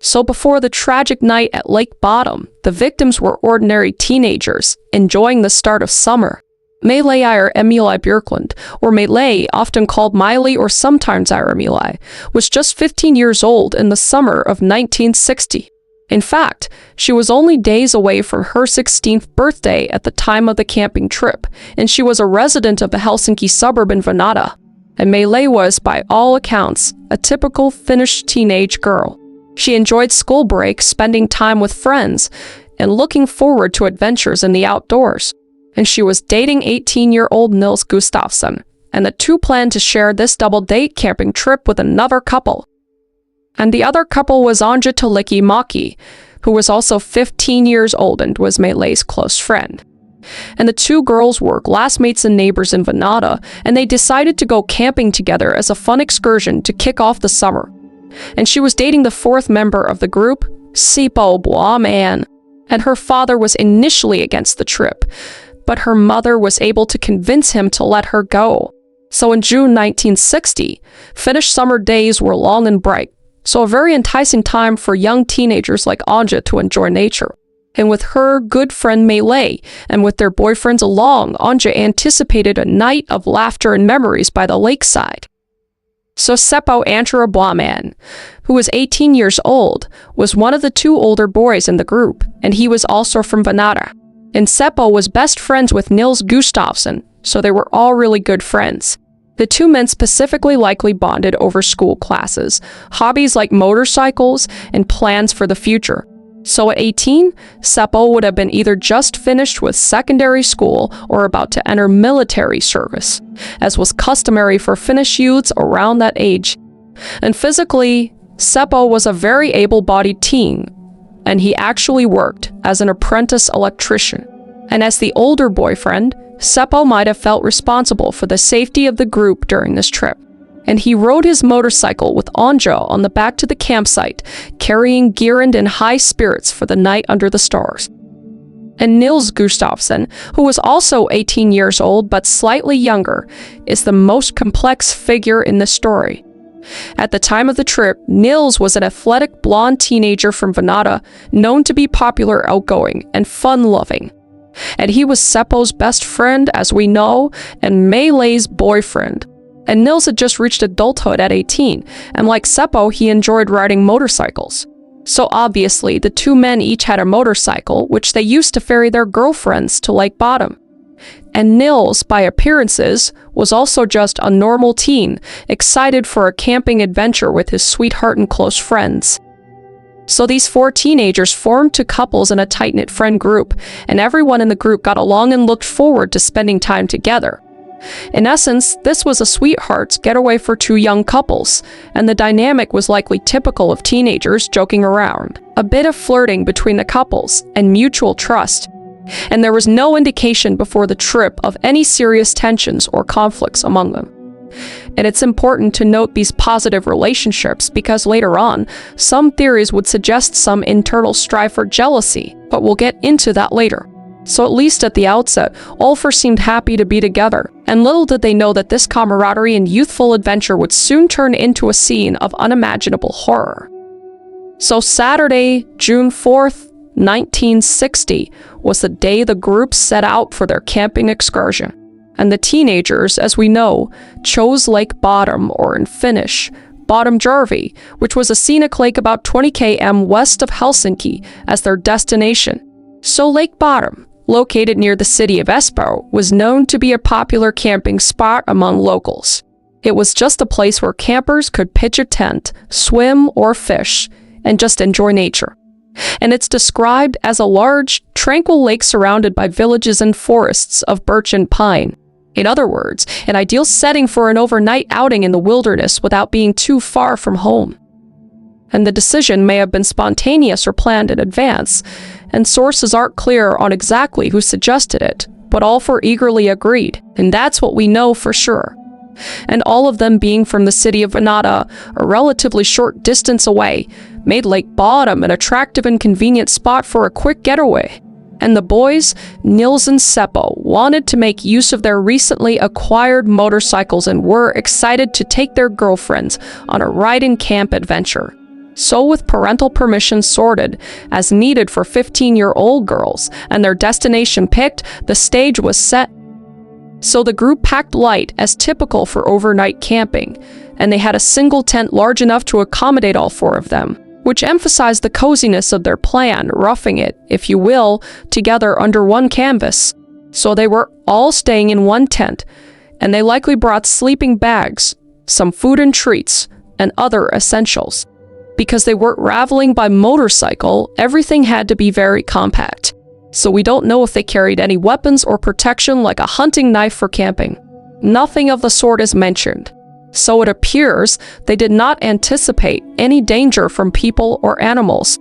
So before the tragic night at Lake Bottom, the victims were ordinary teenagers, enjoying the start of summer. Meilei Emili Björklund, or Meilei, often called Miley or sometimes Emili, was just 15 years old in the summer of 1960. In fact, she was only days away from her 16th birthday at the time of the camping trip, and she was a resident of the Helsinki suburb in Vanata. And Meilei was, by all accounts, a typical Finnish teenage girl. She enjoyed school breaks, spending time with friends, and looking forward to adventures in the outdoors. And she was dating 18-year-old Nils Gustafsson, and the two planned to share this double-date camping trip with another couple. And the other couple was Anja Maki, who was also 15 years old and was Meilei's close friend. And the two girls were classmates and neighbors in Vanata, and they decided to go camping together as a fun excursion to kick off the summer. And she was dating the 4th member of the group, Sipo Blaman, and her father was initially against the trip, but her mother was able to convince him to let her go. So in June 1960, Finnish summer days were long and bright, so a very enticing time for young teenagers like Anja to enjoy nature. And with her good friend Meilei, and with their boyfriends along, Anja anticipated a night of laughter and memories by the lakeside. So Seppo Antero Blaman, who was 18 years old, was one of the 2 older boys in the group, and he was also from Vanata. And Seppo was best friends with Nils Gustafsson, so they were all really good friends. The 2 men specifically likely bonded over school classes, hobbies like motorcycles, and plans for the future. So at 18, Seppo would have been either just finished with secondary school or about to enter military service, as was customary for Finnish youths around that age. And physically, Seppo was a very able-bodied teen, and he actually worked as an apprentice electrician. And as the older boyfriend, Seppo might have felt responsible for the safety of the group during this trip. And he rode his motorcycle with Anja on the back to the campsite, carrying gear and in high spirits for the night under the stars. And Nils Gustafsson, who was also 18 years old but slightly younger, is the most complex figure in the story. At the time of the trip, Nils was an athletic blonde teenager from Vanata, known to be popular, outgoing, and fun-loving. And he was Seppo's best friend, as we know, and Meilei's boyfriend. And Nils had just reached adulthood at 18, and like Seppo, he enjoyed riding motorcycles. So obviously, the 2 men each had a motorcycle, which they used to ferry their girlfriends to Lake Bottom. And Nils, by appearances, was also just a normal teen, excited for a camping adventure with his sweetheart and close friends. So these 4 teenagers formed to couples in a tight-knit friend group, and everyone in the group got along and looked forward to spending time together. In essence, this was a sweetheart's getaway for 2 young couples, and the dynamic was likely typical of teenagers joking around. A bit of flirting between the couples, and mutual trust. And there was no indication before the trip of any serious tensions or conflicts among them. And it's important to note these positive relationships because later on, some theories would suggest some internal strife or jealousy, but we'll get into that later. So at least at the outset, all 4 seemed happy to be together, and little did they know that this camaraderie and youthful adventure would soon turn into a scene of unimaginable horror. So Saturday, June 4th, 1960, was the day the group set out for their camping excursion. And the teenagers, as we know, chose Lake Bottom, or in Finnish, Bottomjärvi, which was a scenic lake about 20 km west of Helsinki, as their destination. So Lake Bottom, located near the city of Espoo, was known to be a popular camping spot among locals. It was just a place where campers could pitch a tent, swim or fish, and just enjoy nature. And it's described as a large, tranquil lake surrounded by villages and forests of birch and pine. In other words, an ideal setting for an overnight outing in the wilderness without being too far from home. And the decision may have been spontaneous or planned in advance, and sources aren't clear on exactly who suggested it, but all four eagerly agreed, and that's what we know for sure. And all of them being from the city of Vanata, a relatively short distance away, made Lake Bottom an attractive and convenient spot for a quick getaway. And the boys, Nils and Seppo, wanted to make use of their recently acquired motorcycles and were excited to take their girlfriends on a ride-in-camp adventure. So with parental permission sorted as needed for 15-year-old girls and their destination picked, the stage was set. So the group packed light as typical for overnight camping, and they had a single tent large enough to accommodate all four of them, which emphasized the coziness of their plan, roughing it, if you will, together under one canvas. So they were all staying in one tent, and they likely brought sleeping bags, some food and treats, and other essentials. Because they weren't traveling by motorcycle, everything had to be very compact. So we don't know if they carried any weapons or protection like a hunting knife for camping. Nothing of the sort is mentioned. So it appears they did not anticipate any danger from people or animals.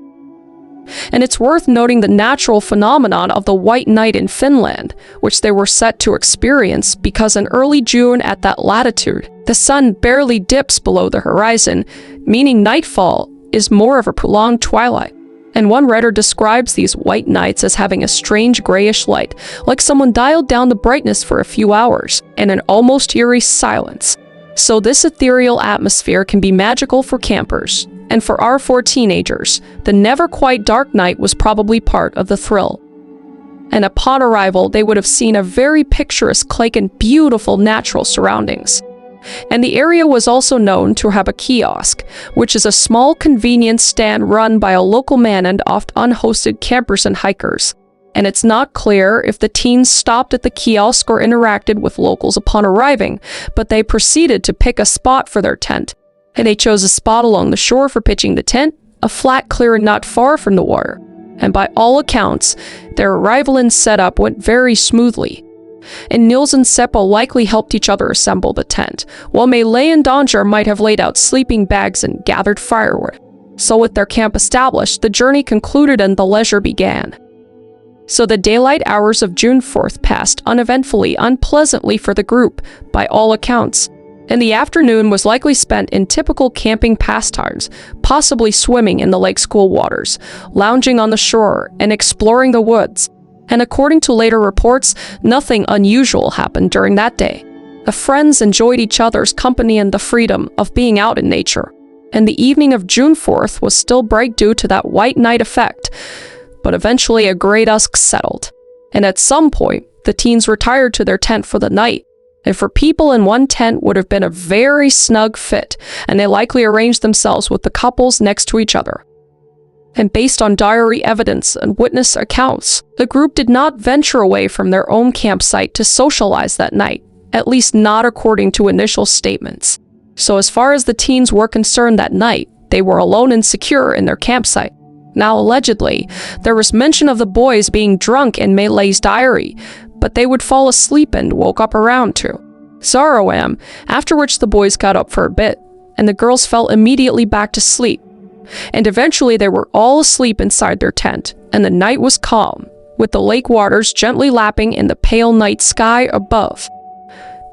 And it's worth noting the natural phenomenon of the white night in Finland, which they were set to experience because in early June at that latitude, the sun barely dips below the horizon, meaning nightfall is more of a prolonged twilight. And one writer describes these white nights as having a strange grayish light, like someone dialed down the brightness for a few hours, and an almost eerie silence. So this ethereal atmosphere can be magical for campers, and for our four teenagers, the never-quite-dark night was probably part of the thrill. And upon arrival, they would have seen a very picturesque lake and beautiful natural surroundings. And the area was also known to have a kiosk, which is a small convenience stand run by a local man and oft unhosted campers and hikers. And it's not clear if the teens stopped at the kiosk or interacted with locals upon arriving, but they proceeded to pick a spot for their tent. And they chose a spot along the shore for pitching the tent, a flat clearing not far from the water. And by all accounts, their arrival and setup went very smoothly. And Nils and Seppo likely helped each other assemble the tent, while Melee and Donjar might have laid out sleeping bags and gathered firewood. So with their camp established, the journey concluded and the leisure began. So the daylight hours of June 4th passed uneventfully, unpleasantly for the group, by all accounts. And the afternoon was likely spent in typical camping pastimes, possibly swimming in the lake's cool waters, lounging on the shore, and exploring the woods. And according to later reports, nothing unusual happened during that day. The friends enjoyed each other's company and the freedom of being out in nature. And the evening of June 4th was still bright due to that white night effect, but eventually a gray dusk settled. And at some point, the teens retired to their tent for the night. And for people in one tent would have been a very snug fit, and they likely arranged themselves with the couples next to each other. And based on diary evidence and witness accounts, the group did not venture away from their own campsite to socialize that night, at least not according to initial statements. So as far as the teens were concerned that night, they were alone and secure in their campsite. Now allegedly, there was mention of the boys being drunk in Melee's diary, but they would fall asleep and woke up around 2. Saroam, after which the boys got up for a bit, and the girls fell immediately back to sleep. And eventually they were all asleep inside their tent, and the night was calm, with the lake waters gently lapping in the pale night sky above.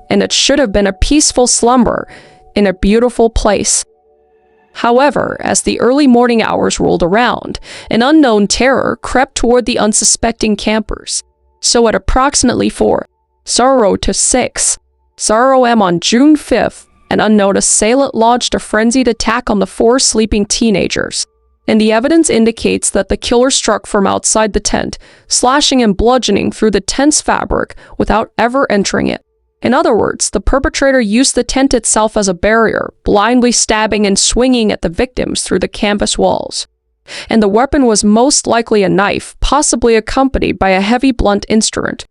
And it should have been a peaceful slumber in a beautiful place. However, as the early morning hours rolled around, an unknown terror crept toward the unsuspecting campers. So at approximately 4:00 to 6:00 a.m. on June 5th, an unknown assailant launched a frenzied attack on the 4 sleeping teenagers. And the evidence indicates that the killer struck from outside the tent, slashing and bludgeoning through the tent's fabric without ever entering it. In other words, the perpetrator used the tent itself as a barrier, blindly stabbing and swinging at the victims through the canvas walls. And the weapon was most likely a knife, possibly accompanied by a heavy blunt instrument.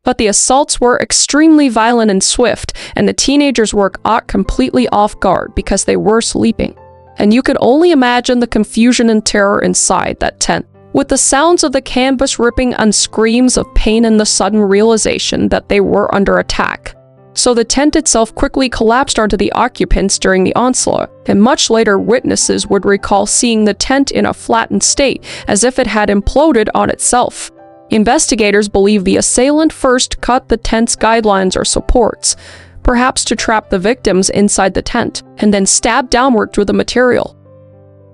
But the assaults were extremely violent and swift, and the teenagers were caught completely off guard because they were sleeping. And you could only imagine the confusion and terror inside that tent, with the sounds of the canvas ripping and screams of pain and the sudden realization that they were under attack. So the tent itself quickly collapsed onto the occupants during the onslaught, and much later witnesses would recall seeing the tent in a flattened state, as if it had imploded on itself. Investigators believe the assailant first cut the tent's guidelines or supports, perhaps to trap the victims inside the tent, and then stabbed downward through the material.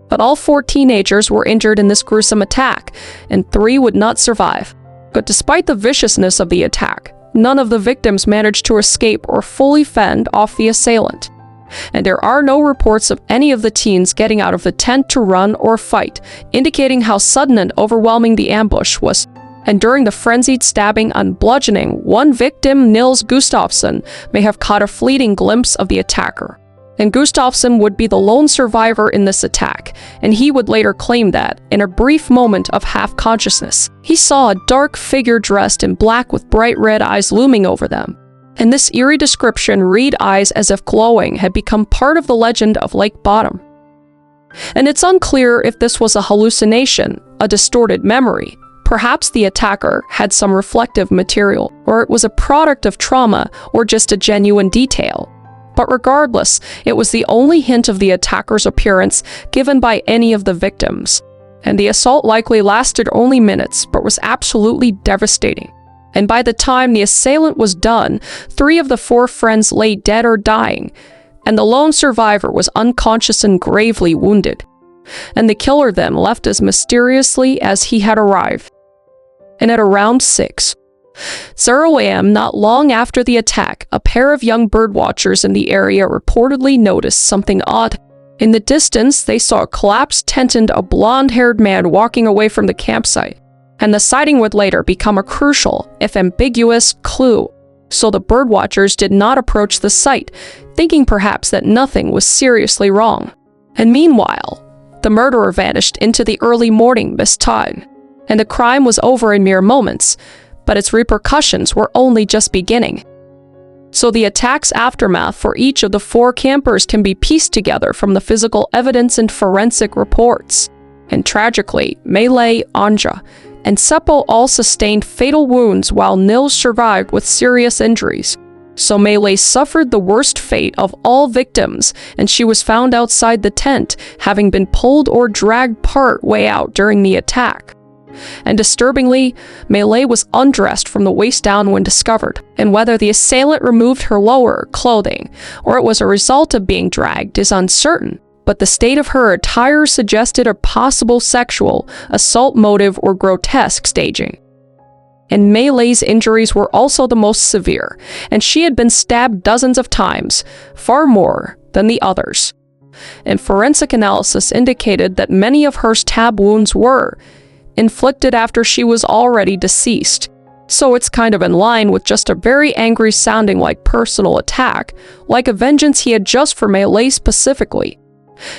But all 4 teenagers were injured in this gruesome attack, and 3 would not survive. But despite the viciousness of the attack, none of the victims managed to escape or fully fend off the assailant. And there are no reports of any of the teens getting out of the tent to run or fight, indicating how sudden and overwhelming the ambush was. And during the frenzied stabbing and bludgeoning, one victim, Nils Gustafsson, may have caught a fleeting glimpse of the attacker. And Gustafsson would be the lone survivor in this attack, and he would later claim that, in a brief moment of half-consciousness, he saw a dark figure dressed in black with bright red eyes looming over them. And this eerie description, red eyes as if glowing, had become part of the legend of Lake Bottom. And it's unclear if this was a hallucination, a distorted memory. Perhaps the attacker had some reflective material, or it was a product of trauma, or just a genuine detail. But regardless, it was the only hint of the attacker's appearance given by any of the victims. And the assault likely lasted only minutes, but was absolutely devastating. And by the time the assailant was done, 3 of the 4 friends lay dead or dying, and the lone survivor was unconscious and gravely wounded. And the killer then left as mysteriously as he had arrived. And at around 6:00 a.m., not long after the attack, a pair of young birdwatchers in the area reportedly noticed something odd. In the distance, they saw a collapsed tent and a blonde-haired man walking away from the campsite. And the sighting would later become a crucial, if ambiguous, clue. So the birdwatchers did not approach the site, thinking perhaps that nothing was seriously wrong. And meanwhile, the murderer vanished into the early morning this time. And the crime was over in mere moments, but its repercussions were only just beginning. So the attack's aftermath for each of the 4 campers can be pieced together from the physical evidence and forensic reports. And tragically, Melee, Anja, and Seppo all sustained fatal wounds while Nils survived with serious injuries. So Melee suffered the worst fate of all victims, and she was found outside the tent, having been pulled or dragged part way out during the attack. And disturbingly, Melee was undressed from the waist down when discovered, and whether the assailant removed her lower clothing or it was a result of being dragged is uncertain, but the state of her attire suggested a possible sexual assault motive or grotesque staging. And Melee's injuries were also the most severe, and she had been stabbed dozens of times, far more than the others. And forensic analysis indicated that many of her stab wounds were inflicted after she was already deceased. So it's kind of in line with just a very angry sounding like personal attack, like a vengeance he had just for Melee specifically.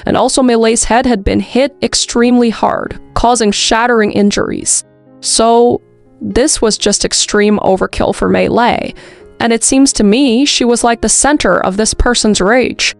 And also Melee's head had been hit extremely hard, causing shattering injuries. So this was just extreme overkill for Melee, and it seems to me she was like the center of this person's rage.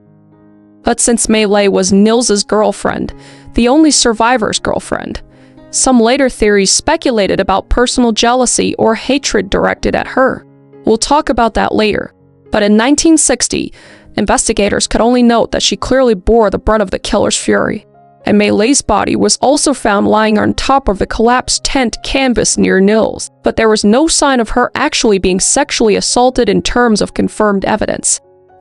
But since Melee was Nils's girlfriend, the only survivor's girlfriend, some later theories speculated about personal jealousy or hatred directed at her. We'll talk about that later. But in 1960, investigators could only note that she clearly bore the brunt of the killer's fury. And Melee's body was also found lying on top of the collapsed tent canvas near Nils, but there was no sign of her actually being sexually assaulted in terms of confirmed evidence.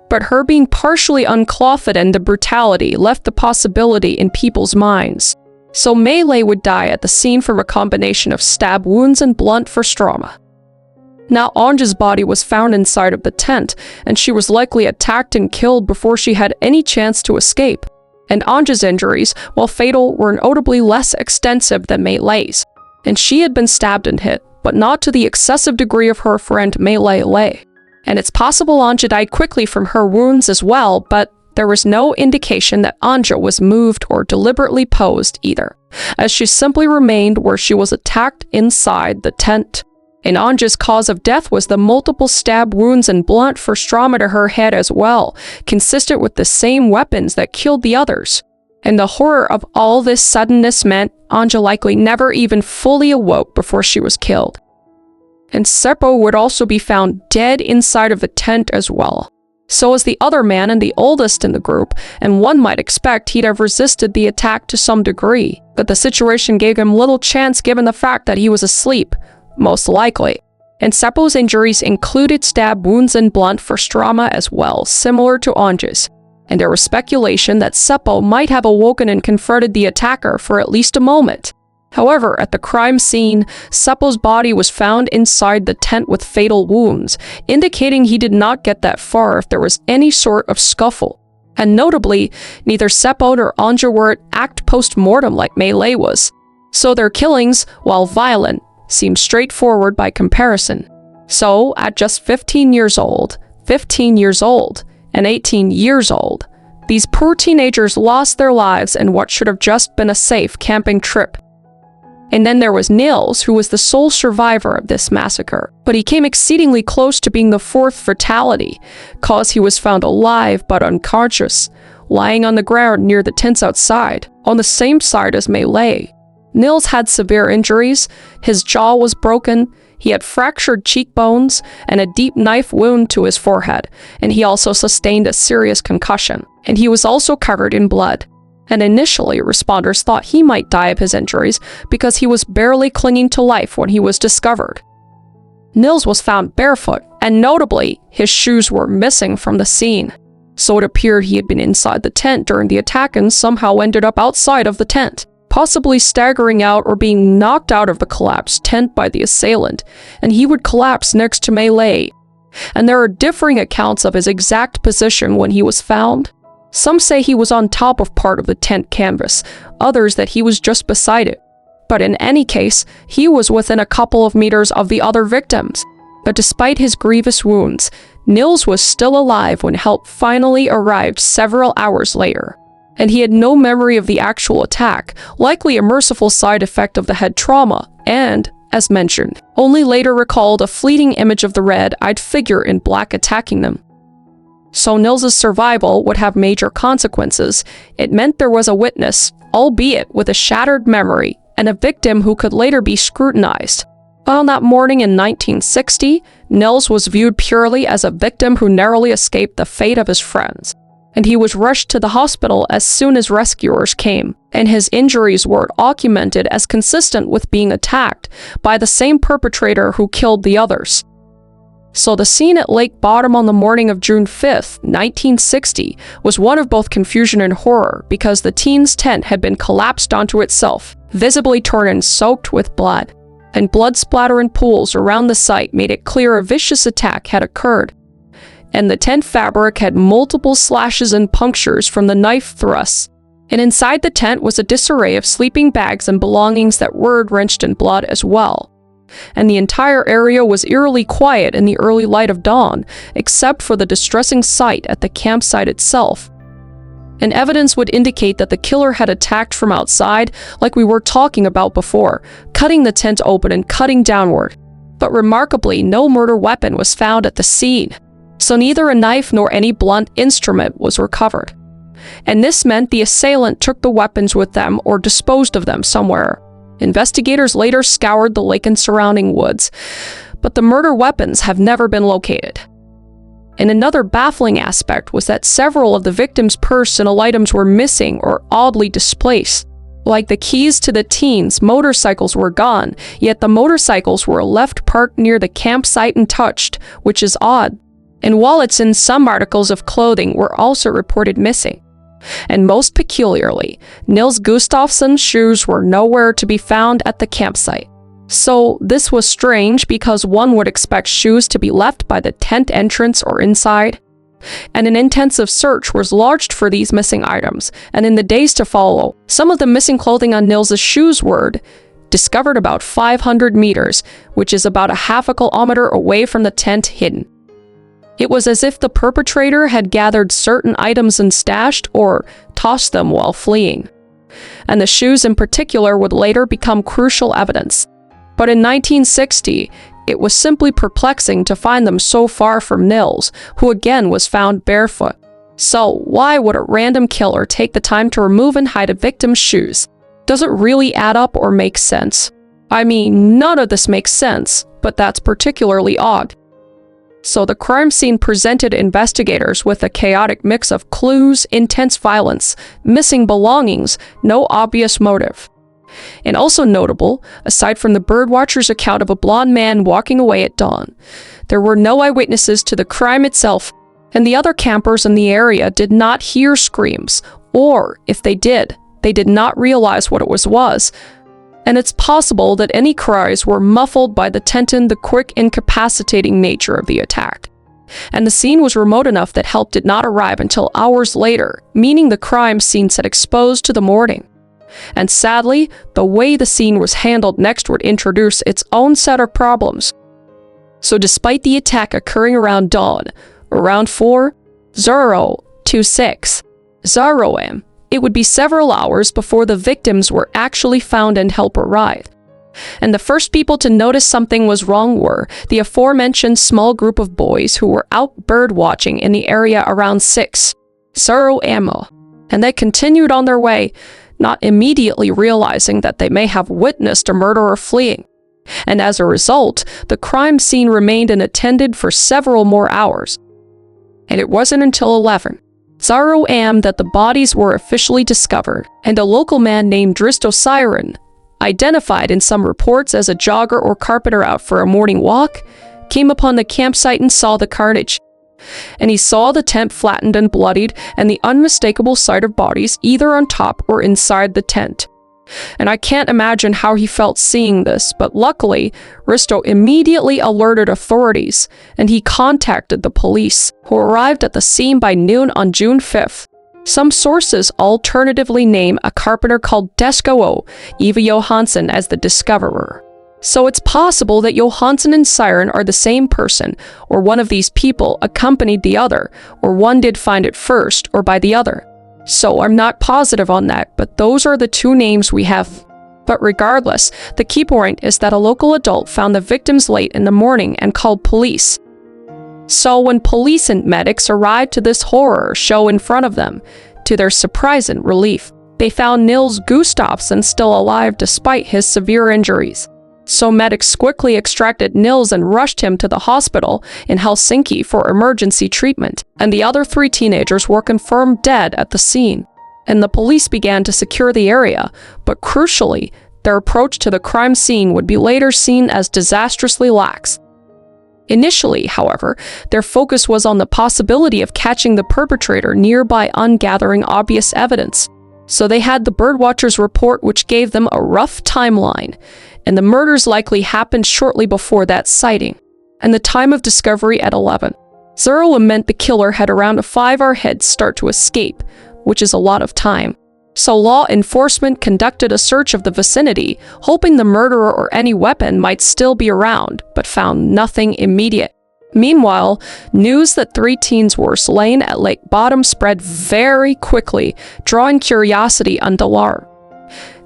But her being partially unclothed and the brutality left the possibility in people's minds. So Melee would die at the scene from a combination of stab wounds and blunt force trauma. Now Anja's body was found inside of the tent, and she was likely attacked and killed before she had any chance to escape. And Anja's injuries, while fatal, were notably less extensive than Melee's. And she had been stabbed and hit, but not to the excessive degree of her friend Melee. And it's possible Anja died quickly from her wounds as well, but there was no indication that Anja was moved or deliberately posed either, as she simply remained where she was attacked inside the tent. And Anja's cause of death was the multiple stab wounds and blunt force trauma to her head as well, consistent with the same weapons that killed the others. And the horror of all this suddenness meant Anja likely never even fully awoke before she was killed. And Seppo would also be found dead inside of the tent as well. So was the other man and the oldest in the group, and one might expect he'd have resisted the attack to some degree, but the situation gave him little chance given the fact that he was asleep, most likely. And Seppo's injuries included stab wounds and blunt force trauma as well, similar to Anja's. And there was speculation that Seppo might have awoken and confronted the attacker for at least a moment. However, at the crime scene, Seppo's body was found inside the tent with fatal wounds, indicating he did not get that far if there was any sort of scuffle. And notably, neither Seppo nor Anja were at act post-mortem like Melee was. So their killings, while violent, seemed straightforward by comparison. So, at just 15 years old, and 18 years old, these poor teenagers lost their lives in what should have just been a safe camping trip. And then there was Nils, who was the sole survivor of this massacre, but he came exceedingly close to being the fourth fatality, cause he was found alive but unconscious, lying on the ground near the tents outside, on the same side as Melee. Nils had severe injuries, his jaw was broken, he had fractured cheekbones and a deep knife wound to his forehead, and he also sustained a serious concussion, and he was also covered in blood. And initially, responders thought he might die of his injuries because he was barely clinging to life when he was discovered. Nils was found barefoot, and notably, his shoes were missing from the scene. So it appeared he had been inside the tent during the attack and somehow ended up outside of the tent, possibly staggering out or being knocked out of the collapsed tent by the assailant, and he would collapse next to Melee. And there are differing accounts of his exact position when he was found. Some say he was on top of part of the tent canvas, others that he was just beside it. But in any case, he was within a couple of meters of the other victims. But despite his grievous wounds, Nils was still alive when help finally arrived several hours later. And he had no memory of the actual attack, likely a merciful side effect of the head trauma, and, as mentioned, only later recalled a fleeting image of the red-eyed figure in black attacking them. So Nils's survival would have major consequences. It meant there was a witness, albeit with a shattered memory, and a victim who could later be scrutinized. On that morning in 1960, Nils was viewed purely as a victim who narrowly escaped the fate of his friends. And he was rushed to the hospital as soon as rescuers came, and his injuries were documented as consistent with being attacked by the same perpetrator who killed the others. So the scene at Lake Bottom on the morning of June 5th, 1960, was one of both confusion and horror because the teen's tent had been collapsed onto itself, visibly torn and soaked with blood, and blood splatter in pools around the site made it clear a vicious attack had occurred. And the tent fabric had multiple slashes and punctures from the knife thrusts, and inside the tent was a disarray of sleeping bags and belongings that were drenched in blood as well. And the entire area was eerily quiet in the early light of dawn, except for the distressing sight at the campsite itself. And evidence would indicate that the killer had attacked from outside, like we were talking about before, cutting the tent open and cutting downward. But remarkably, no murder weapon was found at the scene, so neither a knife nor any blunt instrument was recovered. And this meant the assailant took the weapons with them or disposed of them somewhere. Investigators later scoured the lake and surrounding woods, but the murder weapons have never been located. And another baffling aspect was that several of the victims' personal items were missing or oddly displaced. Like the keys to the teens, motorcycles were gone, yet the motorcycles were left parked near the campsite untouched, which is odd. And wallets and some articles of clothing were also reported missing. And most peculiarly, Nils Gustafsson's shoes were nowhere to be found at the campsite. So this was strange because one would expect shoes to be left by the tent entrance or inside. And an intensive search was launched for these missing items, and in the days to follow, some of the missing clothing on Nils's shoes were discovered about 500 meters, which is about a half a kilometer away from the tent hidden. It was as if the perpetrator had gathered certain items and stashed or tossed them while fleeing. And the shoes in particular would later become crucial evidence. But in 1960, it was simply perplexing to find them so far from Nils, who again was found barefoot. So why would a random killer take the time to remove and hide a victim's shoes? Does it really add up or make sense? I mean, none of this makes sense, but that's particularly odd. So the crime scene presented investigators with a chaotic mix of clues, intense violence, missing belongings, no obvious motive. And also notable, aside from the birdwatcher's account of a blonde man walking away at dawn, there were no eyewitnesses to the crime itself, and the other campers in the area did not hear screams, or if they did not realize what it was. And it's possible that any cries were muffled by the quick, incapacitating nature of the attack. And the scene was remote enough that help did not arrive until hours later, meaning the crime scene sat exposed to the morning. And sadly, the way the scene was handled next would introduce its own set of problems. So despite the attack occurring around dawn, around 4:26 am, it would be several hours before the victims were actually found and help arrived. And the first people to notice something was wrong were the aforementioned small group of boys who were out bird watching in the area around 6:00 am. And they continued on their way, not immediately realizing that they may have witnessed a murderer fleeing. And as a result, the crime scene remained unattended for several more hours. And it wasn't until 11:00 am that the bodies were officially discovered, and a local man named Dristo Siren, identified in some reports as a jogger or carpenter out for a morning walk, came upon the campsite and saw the carnage. And he saw the tent flattened and bloodied, and the unmistakable sight of bodies either on top or inside the tent. And I can't imagine how he felt seeing this, but luckily, Risto immediately alerted authorities, and he contacted the police, who arrived at the scene by noon on June 5th. Some sources alternatively name a carpenter called Desko Eva Johansson as the discoverer. So it's possible that Johansson and Siren are the same person, or one of these people accompanied the other, or one did find it first, or by the other. So I'm not positive on that, but those are the two names we have. But regardless, the key point is that a local adult found the victims late in the morning and called police. So when police and medics arrived to this horror show in front of them, to their surprise and relief, they found Nils Gustafsson still alive despite his severe injuries. So medics quickly extracted Nils and rushed him to the hospital in Helsinki for emergency treatment, and the other 3 teenagers were confirmed dead at the scene. And the police began to secure the area, but crucially, their approach to the crime scene would be later seen as disastrously lax. Initially, however, their focus was on the possibility of catching the perpetrator nearby ungathering obvious evidence. So they had the birdwatcher's report, which gave them a rough timeline, and the murders likely happened shortly before that sighting, and the time of discovery at 11:00 meant the killer had around a 5-hour head start to escape, which is a lot of time. So law enforcement conducted a search of the vicinity, hoping the murderer or any weapon might still be around, but found nothing immediate. Meanwhile, news that 3 teens were slain at Lake Bottom spread very quickly, drawing curiosity and alarm.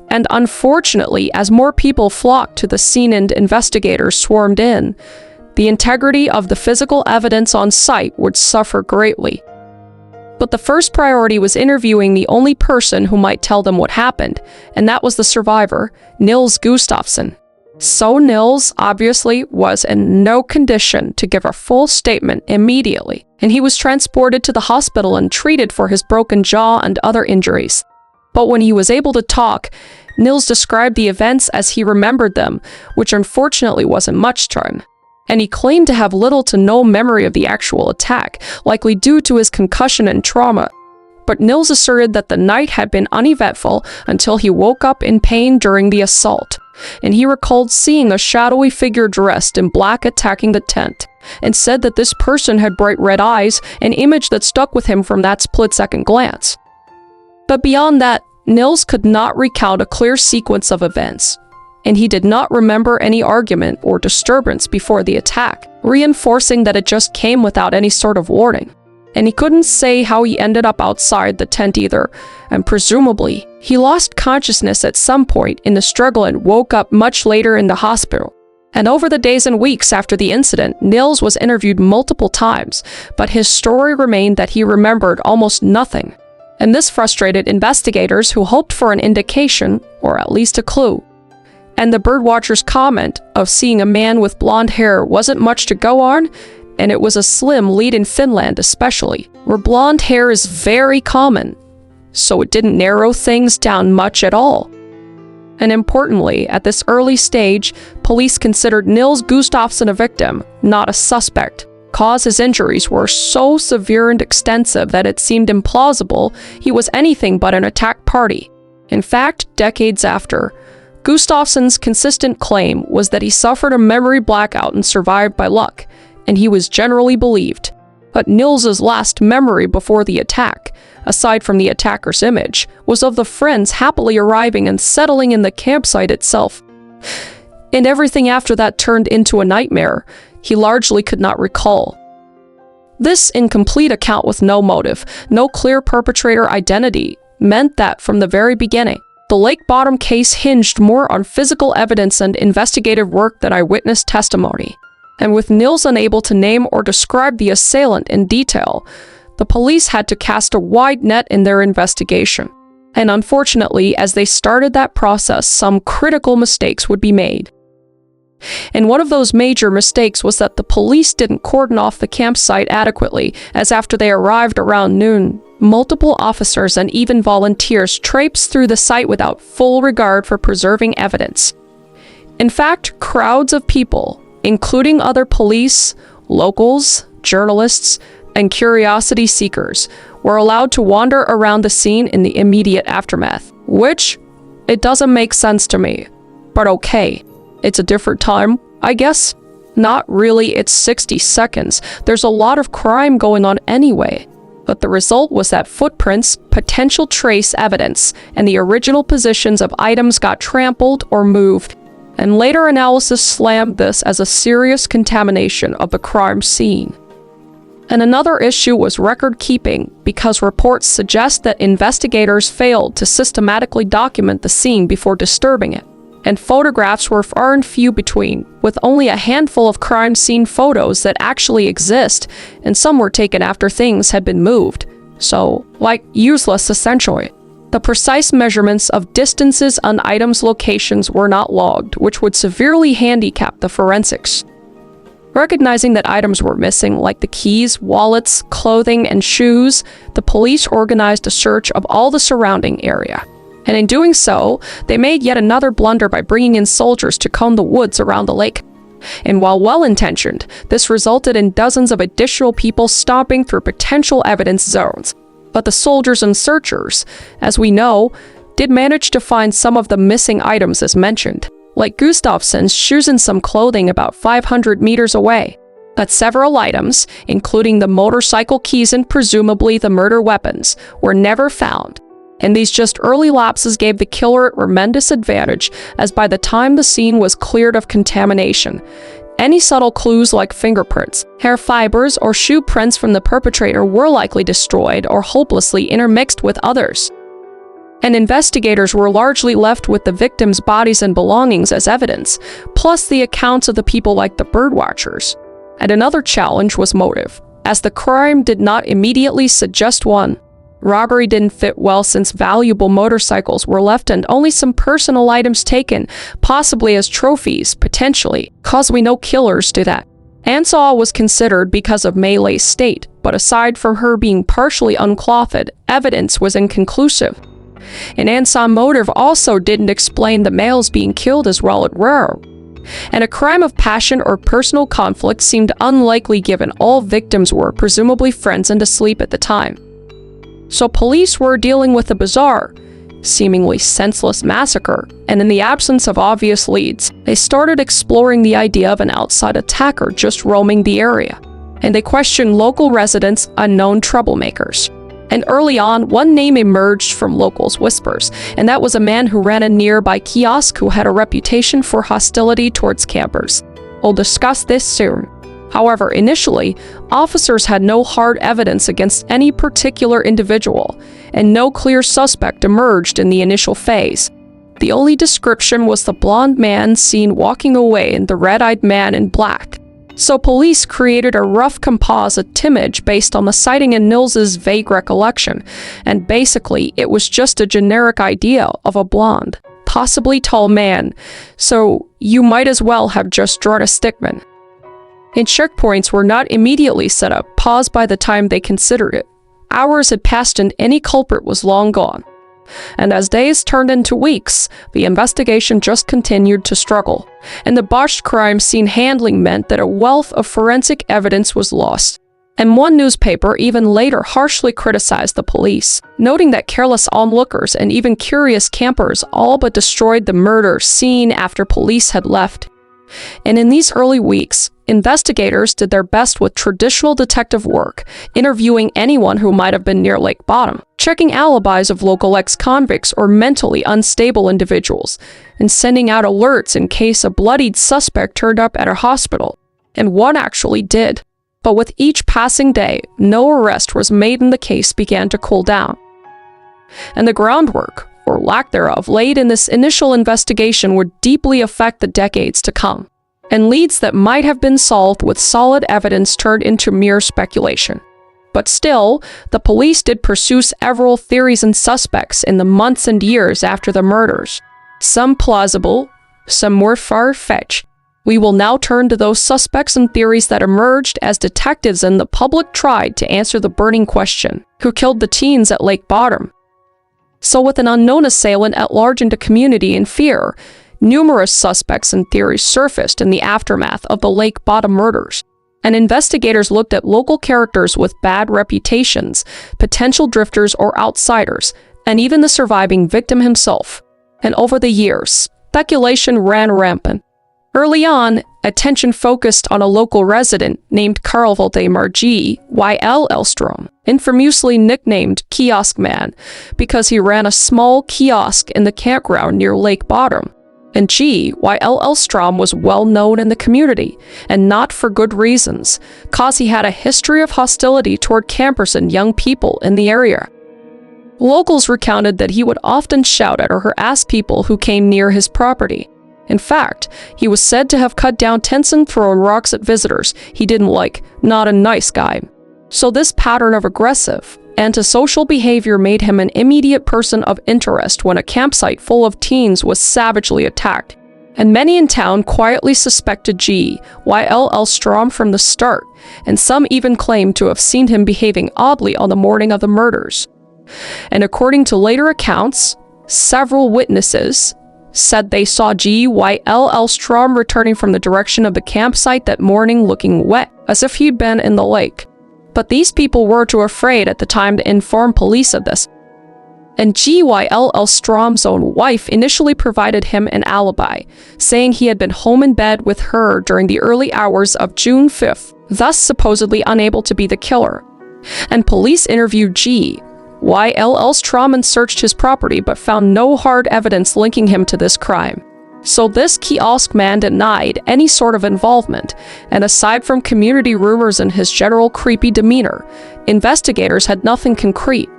And unfortunately, as more people flocked to the scene and investigators swarmed in, the integrity of the physical evidence on site would suffer greatly. But the first priority was interviewing the only person who might tell them what happened, and that was the survivor, Nils Gustafsson. So Nils obviously was in no condition to give a full statement immediately, and he was transported to the hospital and treated for his broken jaw and other injuries. But when he was able to talk, Nils described the events as he remembered them, which unfortunately wasn't much time. And he claimed to have little to no memory of the actual attack, likely due to his concussion and trauma. But Nils asserted that the night had been uneventful until he woke up in pain during the assault, and he recalled seeing a shadowy figure dressed in black attacking the tent, and said that this person had bright red eyes, an image that stuck with him from that split-second glance. But beyond that, Nils could not recount a clear sequence of events. and he did not remember any argument or disturbance before the attack, reinforcing that it just came without any sort of warning. And he couldn't say how he ended up outside the tent either, and presumably, he lost consciousness at some point in the struggle and woke up much later in the hospital. And over the days and weeks after the incident, Nils was interviewed multiple times, but his story remained that he remembered almost nothing. And this frustrated investigators who hoped for an indication, or at least a clue. And the birdwatcher's comment of seeing a man with blonde hair wasn't much to go on, and it was a slim lead in Finland especially, where blonde hair is very common. So it didn't narrow things down much at all. And importantly, at this early stage, police considered Nils Gustafsson a victim, not a suspect, cause his injuries were so severe and extensive that it seemed implausible he was anything but an attack party. In fact, decades after, Gustafsson's consistent claim was that he suffered a memory blackout and survived by luck, and he was generally believed. But Nils's last memory before the attack, aside from the attacker's image, was of the friends happily arriving and settling in the campsite itself. And everything after that turned into a nightmare he largely could not recall. This incomplete account with no motive, no clear perpetrator identity, meant that from the very beginning, the Lake Bottom case hinged more on physical evidence and investigative work than eyewitness testimony. And with Nils unable to name or describe the assailant in detail, the police had to cast a wide net in their investigation. And unfortunately, as they started that process, some critical mistakes would be made. And one of those major mistakes was that the police didn't cordon off the campsite adequately, as after they arrived around noon, multiple officers and even volunteers traipsed through the site without full regard for preserving evidence. In fact, crowds of people, including other police, locals, journalists, and curiosity seekers, were allowed to wander around the scene in the immediate aftermath, which, it doesn't make sense to me. But okay, it's a different time, I guess. Not really, it's 60 seconds. There's a lot of crime going on anyway. But the result was that footprints, potential trace evidence, and the original positions of items got trampled or moved, and later analysis slammed this as a serious contamination of the crime scene. And another issue was record keeping, because reports suggest that investigators failed to systematically document the scene before disturbing it, and photographs were far and few between, with only a handful of crime scene photos that actually exist, and some were taken after things had been moved. So, useless essentially. The precise measurements of distances on items' locations were not logged, which would severely handicap the forensics. Recognizing that items were missing, like the keys, wallets, clothing, and shoes, the police organized a search of all the surrounding area. And in doing so, they made yet another blunder by bringing in soldiers to comb the woods around the lake. And while well-intentioned, this resulted in dozens of additional people stomping through potential evidence zones. But the soldiers and searchers, as we know, did manage to find some of the missing items as mentioned, like Gustafsson's shoes and some clothing about 500 meters away. But several items, including the motorcycle keys and presumably the murder weapons, were never found. And these just early lapses gave the killer a tremendous advantage, as by the time the scene was cleared of contamination, any subtle clues like fingerprints, hair fibers, or shoe prints from the perpetrator were likely destroyed or hopelessly intermixed with others. And investigators were largely left with the victims' bodies and belongings as evidence, plus the accounts of the people like the birdwatchers. And another challenge was motive, as the crime did not immediately suggest one. Robbery didn't fit well since valuable motorcycles were left and only some personal items taken, possibly as trophies, potentially, cause we know killers do that. Ansah was considered because of Maylay's state, but aside from her being partially unclothed, evidence was inconclusive. And Ansah's motive also didn't explain the males being killed as well at Raro. And a crime of passion or personal conflict seemed unlikely given all victims were presumably friends and asleep at the time. So police were dealing with a bizarre, seemingly senseless massacre, and in the absence of obvious leads, they started exploring the idea of an outside attacker just roaming the area, and they questioned local residents, unknown troublemakers. And early on, one name emerged from locals' whispers, and that was a man who ran a nearby kiosk who had a reputation for hostility towards campers. We'll discuss this soon. However, initially, officers had no hard evidence against any particular individual, and no clear suspect emerged in the initial phase. The only description was the blonde man seen walking away and the red-eyed man in black. So police created a rough composite image based on the sighting and Nils's vague recollection, and basically it was just a generic idea of a blonde, possibly tall man, so you might as well have just drawn a stickman. And checkpoints were not immediately set up, paused by the time they considered it. Hours had passed and any culprit was long gone. And as days turned into weeks, the investigation just continued to struggle, and the botched crime scene handling meant that a wealth of forensic evidence was lost. And one newspaper even later harshly criticized the police, noting that careless onlookers and even curious campers all but destroyed the murder scene after police had left. And in these early weeks, investigators did their best with traditional detective work, interviewing anyone who might have been near Lake Bottom, checking alibis of local ex-convicts or mentally unstable individuals, and sending out alerts in case a bloodied suspect turned up at a hospital. And one actually did. But with each passing day, no arrest was made and the case began to cool down. And the groundwork, or lack thereof, laid in this initial investigation would deeply affect the decades to come, and leads that might have been solved with solid evidence turned into mere speculation. But still, the police did pursue several theories and suspects in the months and years after the murders, some plausible, some more far-fetched. We will now turn to those suspects and theories that emerged as detectives and the public tried to answer the burning question: who killed the teens at Lake Bottom? So with an unknown assailant at large in the community in fear, numerous suspects and theories surfaced in the aftermath of the Lake Bottom murders, and investigators looked at local characters with bad reputations, potential drifters or outsiders, and even the surviving victim himself. And over the years, speculation ran rampant. Early on, attention focused on a local resident named Karl Valdemar G. Y.L. Elstrom, infamously nicknamed Kiosk Man, because he ran a small kiosk in the campground near Lake Bottom. And G. Y.L. Elstrom was well known in the community, and not for good reasons, cause he had a history of hostility toward campers and young people in the area. Locals recounted that he would often shout at or harass people who came near his property. In fact, he was said to have cut down tents and thrown rocks at visitors he didn't like. Not a nice guy. So this pattern of aggressive, antisocial behavior made him an immediate person of interest when a campsite full of teens was savagely attacked. And many in town quietly suspected G. Y.L. Elstrom from the start, and some even claimed to have seen him behaving oddly on the morning of the murders. And according to later accounts, several witnesses said they saw G. Y.L. Elstrom returning from the direction of the campsite that morning looking wet, as if he'd been in the lake. But these people were too afraid at the time to inform police of this. And G. Y.L. Elstrom's own wife initially provided him an alibi, saying he had been home in bed with her during the early hours of June 5th, thus supposedly unable to be the killer. And police interviewed G. Y.L. Elstrom and searched his property but found no hard evidence linking him to this crime. So this kiosk man denied any sort of involvement, and aside from community rumors and his general creepy demeanor, investigators had nothing concrete.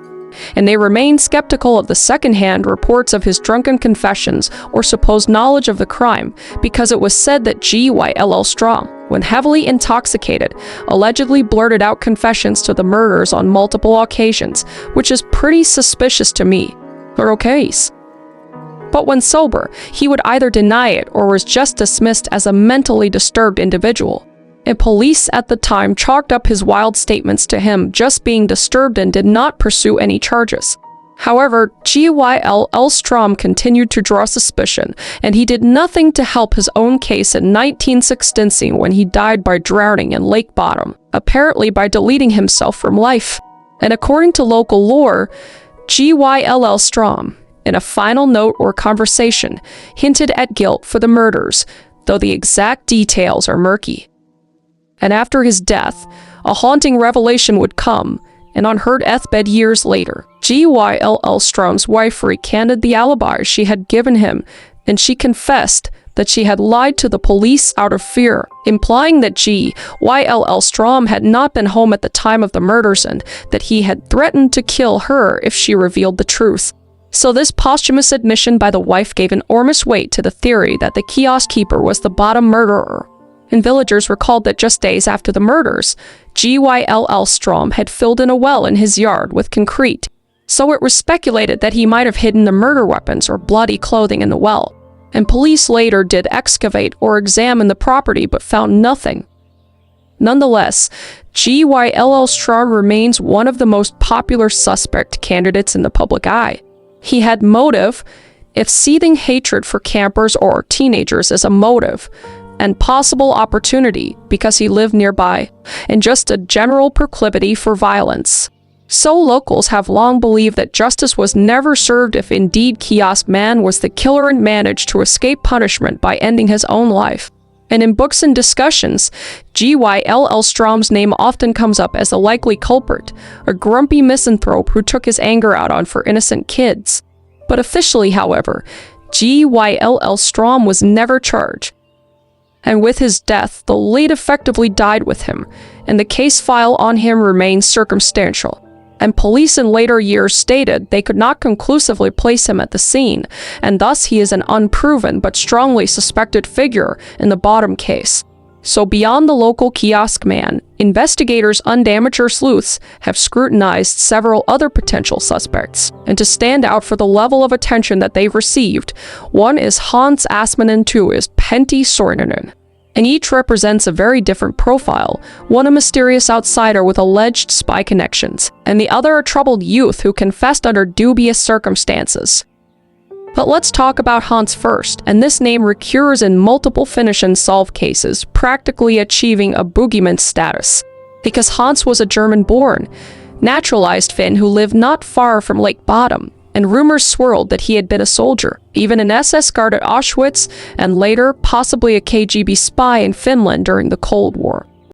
And they remained skeptical of the second-hand reports of his drunken confessions or supposed knowledge of the crime, because it was said that G. Y.L. Elstrom, when heavily intoxicated, allegedly blurted out confessions to the murders on multiple occasions, which is pretty suspicious to me. Thorough case. But when sober, he would either deny it or was just dismissed as a mentally disturbed individual. And police at the time chalked up his wild statements to him just being disturbed and did not pursue any charges. However, G. Y.L. Elstrom continued to draw suspicion, and he did nothing to help his own case in 1916 when he died by drowning in Lake Bottom, apparently by deleting himself from life. And according to local lore, G. Y.L. Elstrom, in a final note or conversation, hinted at guilt for the murders, though the exact details are murky. And after his death, a haunting revelation would come. and on her deathbed years later, Gyll Strom's wife recanted the alibi she had given him, and she confessed that she had lied to the police out of fear, implying that Gyll Strom had not been home at the time of the murders and that he had threatened to kill her if she revealed the truth. So this posthumous admission by the wife gave enormous weight to the theory that the kiosk keeper was the bottom murderer. And villagers recalled that just days after the murders, Gyll Strom had filled in a well in his yard with concrete, so it was speculated that he might have hidden the murder weapons or bloody clothing in the well. And police later did excavate or examine the property but found nothing. Nonetheless, Gyll Strom remains one of the most popular suspect candidates in the public eye. He had motive, if seething hatred for campers or teenagers is a motive, and possible opportunity because he lived nearby, and just a general proclivity for violence. So locals have long believed that justice was never served if indeed Kiosk Man was the killer and managed to escape punishment by ending his own life. And in books and discussions, Gyll Strom's name often comes up as a likely culprit, a grumpy misanthrope who took his anger out on for innocent kids. But officially, however, Gyll Strom was never charged. And with his death, the lead effectively died with him, and the case file on him remains circumstantial. And police in later years stated they could not conclusively place him at the scene, and thus he is an unproven but strongly suspected figure in the bottom case. So beyond the local kiosk man, investigators and amateur sleuths have scrutinized several other potential suspects, and to stand out for the level of attention that they've received, one is Hans Asman and two is Pentti Sorninen. And each represents a very different profile, one a mysterious outsider with alleged spy connections, and the other a troubled youth who confessed under dubious circumstances. But let's talk about Hans first, and this name recurs in multiple Finnish and solved cases, practically achieving a boogeyman status. Because Hans was a German-born, naturalized Finn who lived not far from Lake Bottom, and rumors swirled that he had been a soldier, even an SS guard at Auschwitz, and later possibly a KGB spy in Finland during the Cold War.